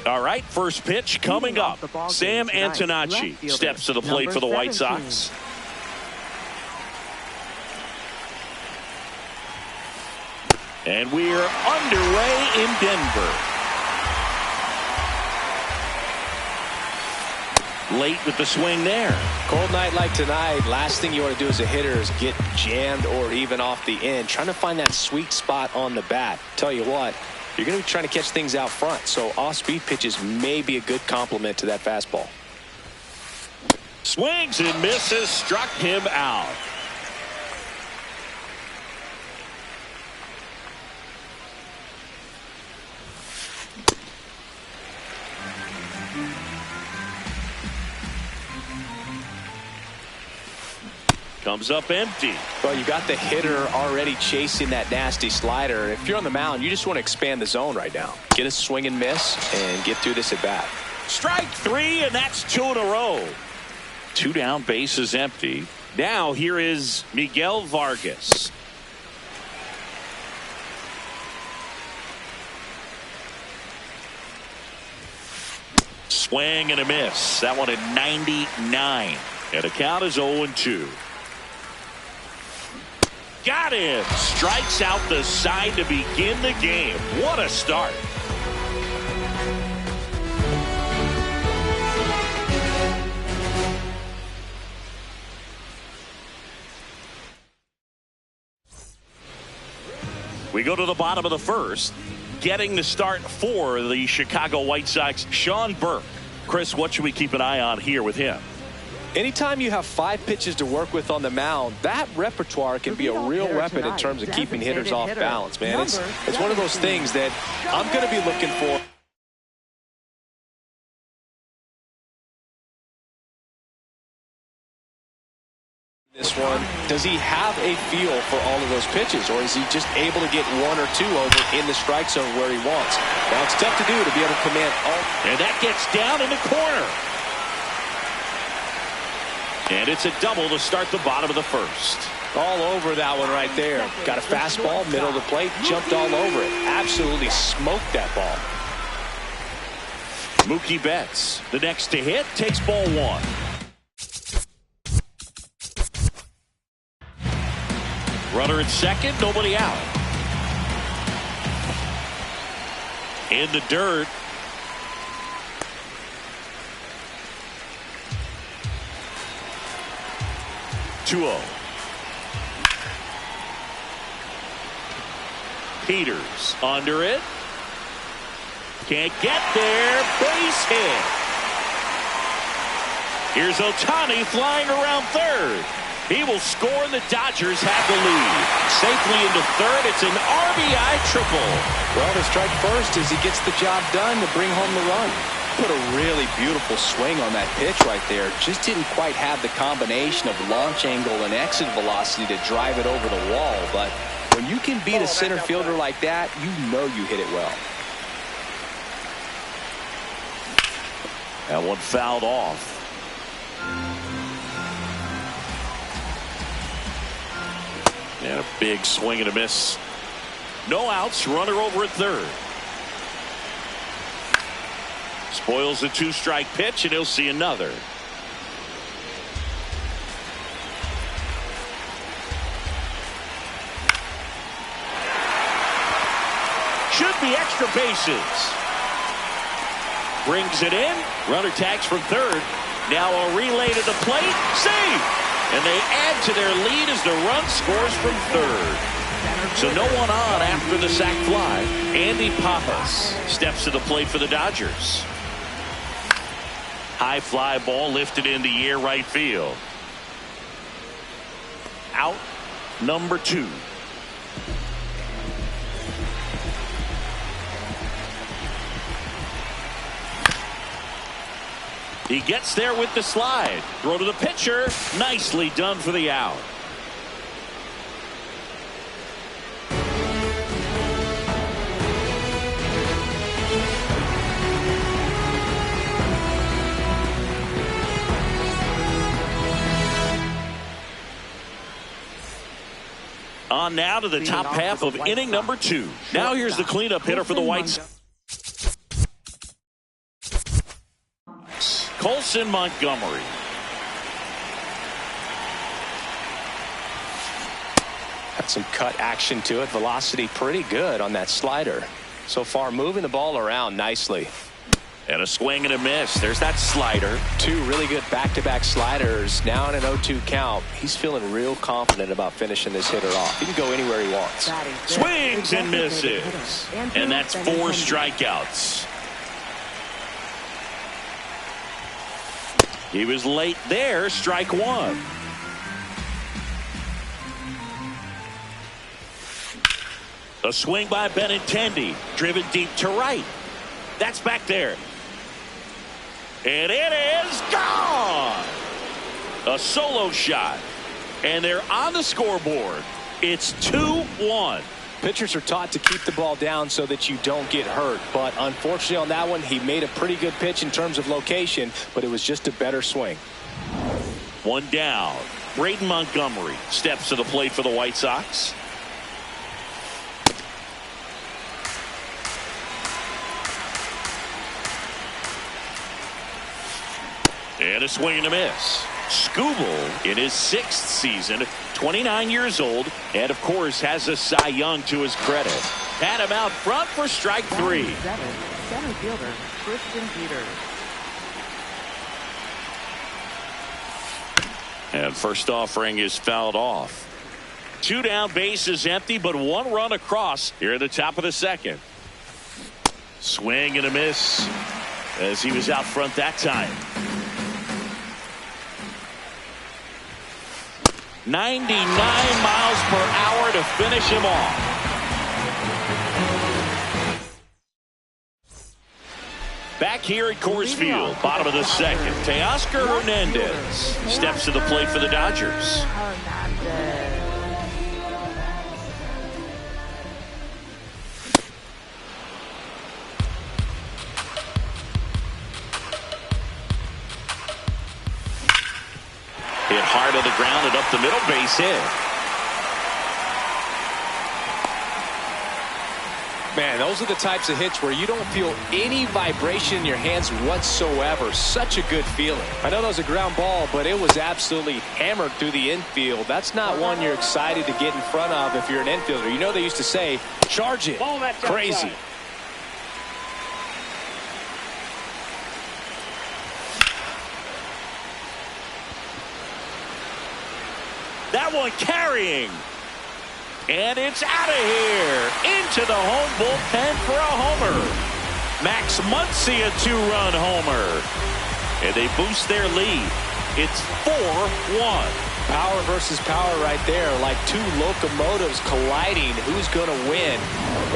Speaker 1: All right, first pitch coming up. Sam Antonacci steps to the plate for the White Sox. And we're underway in Denver. Late with the swing there.
Speaker 3: Cold night like tonight, last thing you want to do as a hitter is get jammed or even off the end. Trying to find that sweet spot on the bat. Tell you what, you're going to be trying to catch things out front, so off-speed pitches may be a good complement to that fastball.
Speaker 1: Swings and misses, struck him out. Comes up empty.
Speaker 3: Well, you got the hitter already chasing that nasty slider. If you're on the mound, you just want to expand the zone right now. Get a swing and miss and get through this at bat.
Speaker 1: Strike three, and that's 2 in a row. 2 down, bases empty. Now here is Miguel Vargas. Swing and a miss. That one at 99. And the count is 0-2. Got him. Strikes out the side to begin the game. What a start. We go to the bottom of the first. Getting the start for the Chicago White Sox, Sean Burke. Chris, what should we keep an eye on here with him?
Speaker 3: Anytime you have 5 pitches to work with on the mound, that repertoire can be a real weapon in terms of keeping hitters off balance, man. It's one of those things that I'm going to be looking for. This one, does he have a feel for all of those pitches, or is he just able to get 1 or 2 over in the strike zone where he wants? Now, it's tough to do to be able to command all.
Speaker 1: And that gets down in the corner. And it's a double to start the bottom of the first.
Speaker 3: All over that one right there. Got a fastball, middle of the plate, jumped all over it. Absolutely smoked that ball.
Speaker 1: Mookie Betts, the next to hit, takes ball 1. Runner at second, nobody out. In the dirt. Peters under it. Can't get there. Base hit. Here's Ohtani flying around third. He will score, and the Dodgers have the lead. Safely into third. It's an RBI triple.
Speaker 3: Well, the strike first as he gets the job done to bring home the run. Put a really beautiful swing on that pitch right there. Just didn't quite have the combination of launch angle and exit velocity to drive it over the wall. But when you can beat a center fielder like that, you know you hit it well.
Speaker 1: That one fouled off. And a big swing and a miss. No outs. Runner over at third. Spoils the 2-strike pitch, and he'll see another. Should be extra bases. Brings it in. Runner tags from third. Now a relay to the plate. Save! And they add to their lead as the run scores from third. So no one on after the sac fly. Andy Pappas steps to the plate for the Dodgers. High fly ball lifted in the air right field. Out number 2. He gets there with the slide. Throw to the pitcher. Nicely done for the out. On now to the top half of inning number 2. Now here's the cleanup hitter for the White Sox. Colson Montgomery.
Speaker 3: Got some cut action to it. Velocity pretty good on that slider. So far, moving the ball around nicely.
Speaker 1: And a swing and a miss. There's that slider.
Speaker 3: Two really good back-to-back sliders. Now in an 0-2 count. He's feeling real confident about finishing this hitter off. He can go anywhere he wants.
Speaker 1: Swings and misses. And that's 4 strikeouts. He was late there. Strike one. A swing by Benintendi. Driven deep to right. That's back there. And it is gone. A solo shot. And they're on the scoreboard. It's 2-1.
Speaker 3: Pitchers are taught to keep the ball down so that you don't get hurt. But unfortunately on that one, he made a pretty good pitch in terms of location, but it was just a better swing.
Speaker 1: One down. Braden Montgomery steps to the plate for the White Sox. And a swing and a miss. Skubal in his 6th season, 29 years old, and of course has a Cy Young to his credit. Had him out front for strike 3.
Speaker 2: Center fielder Christian Peters.
Speaker 1: And first offering is fouled off. 2 down, bases empty, but 1 run across here at the top of the 2nd. Swing and a miss as he was out front that time. 99 miles per hour to finish him off. Back here at Coors Field, bottom of the 2nd, Teoscar Hernandez steps to the plate for the Dodgers. Hit hard on the ground and up the middle, base hit.
Speaker 3: Man, those are the types of hits where you don't feel any vibration in your hands whatsoever. Such a good feeling. I know that was a ground ball, but it was absolutely hammered through the infield. That's not one you're excited to get in front of if you're an infielder. You know they used to say, charge it. Crazy.
Speaker 1: That one carrying. And it's out of here. Into the home bullpen for a homer. Max Muncy a 2-run homer. And they boost their lead. It's 4-1.
Speaker 3: Power versus power right there. Like 2 locomotives colliding. Who's going to win?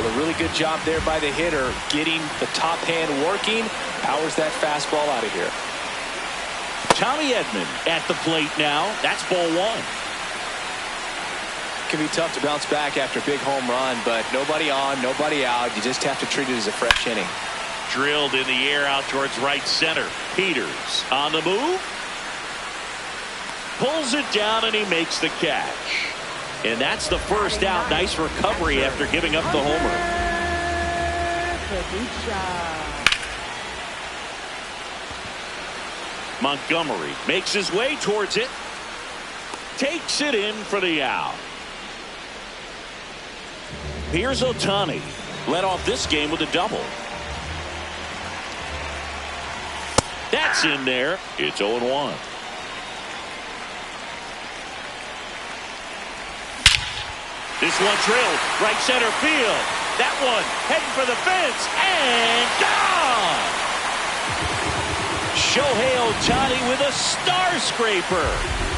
Speaker 3: Well, a really good job there by the hitter. Getting the top hand working. Powers that fastball out of here.
Speaker 1: Tommy Edman at the plate now. That's ball 1.
Speaker 3: Can be tough to bounce back after a big home run, but nobody on, nobody out. You just have to treat it as a fresh inning.
Speaker 1: Drilled in the air out towards right center. Peters on the move. Pulls it down and he makes the catch. And that's the first out. Nice recovery after giving up the homer. Montgomery makes his way towards it. Takes it in for the out. Here's Ohtani. Led off this game with a double. That's in there. It's 0-1. This one drilled right center field. That one heading for the fence and gone. Shohei Ohtani with a star scraper.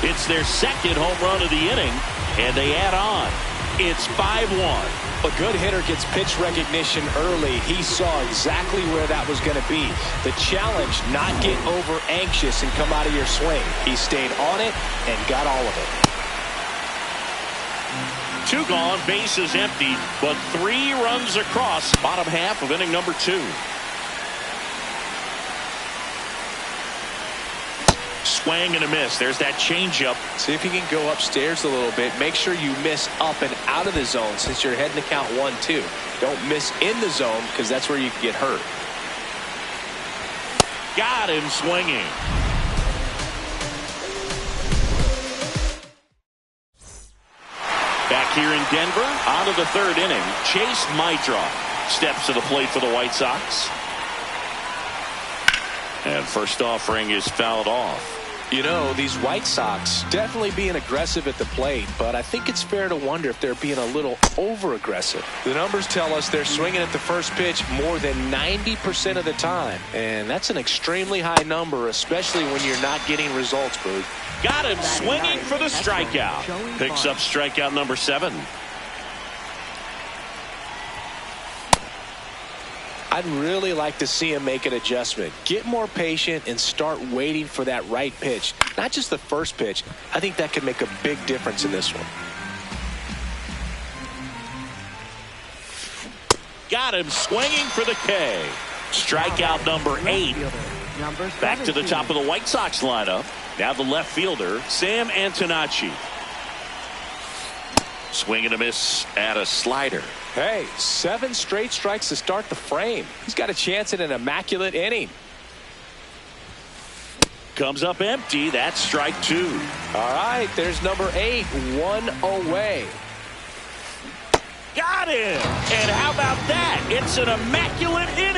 Speaker 1: It's their 2nd home run of the inning, and they add on. It's 5-1.
Speaker 3: A good hitter gets pitch recognition early. He saw exactly where that was going to be. The challenge, not get over anxious and come out of your swing. He stayed on it and got all of it.
Speaker 1: 2 gone, bases empty, but 3 runs across. Bottom half of inning number 2. Swing and a miss. There's that changeup.
Speaker 3: See if you can go upstairs a little bit. Make sure you miss up and out of the zone since you're heading to count 1-2. Don't miss in the zone because that's where you can get hurt.
Speaker 1: Got him swinging. Back here in Denver. On to the third inning. Chase Maidra steps to the plate for the White Sox. And first offering is fouled off.
Speaker 3: You know, these White Sox definitely being aggressive at the plate, but I think it's fair to wonder if they're being a little over-aggressive. The numbers tell us they're swinging at the first pitch more than 90% of the time, and that's an extremely high number, especially when you're not getting results, Booth.
Speaker 1: Got him swinging for the strikeout. Picks up strikeout number 7.
Speaker 3: I'd really like to see him make an adjustment. Get more patient and start waiting for that right pitch. Not just the first pitch. I think that could make a big difference in this one.
Speaker 1: Got him swinging for the K. Strikeout number 8. Back to the top of the White Sox lineup. Now the left fielder, Sam Antonacci. Swing and a miss at a slider.
Speaker 3: Hey, 7 straight strikes to start the frame. He's got a chance at an immaculate inning.
Speaker 1: Comes up empty. That's strike 2.
Speaker 3: All right, there's number 8, 1 away.
Speaker 1: Got him! And how about that? It's an immaculate inning.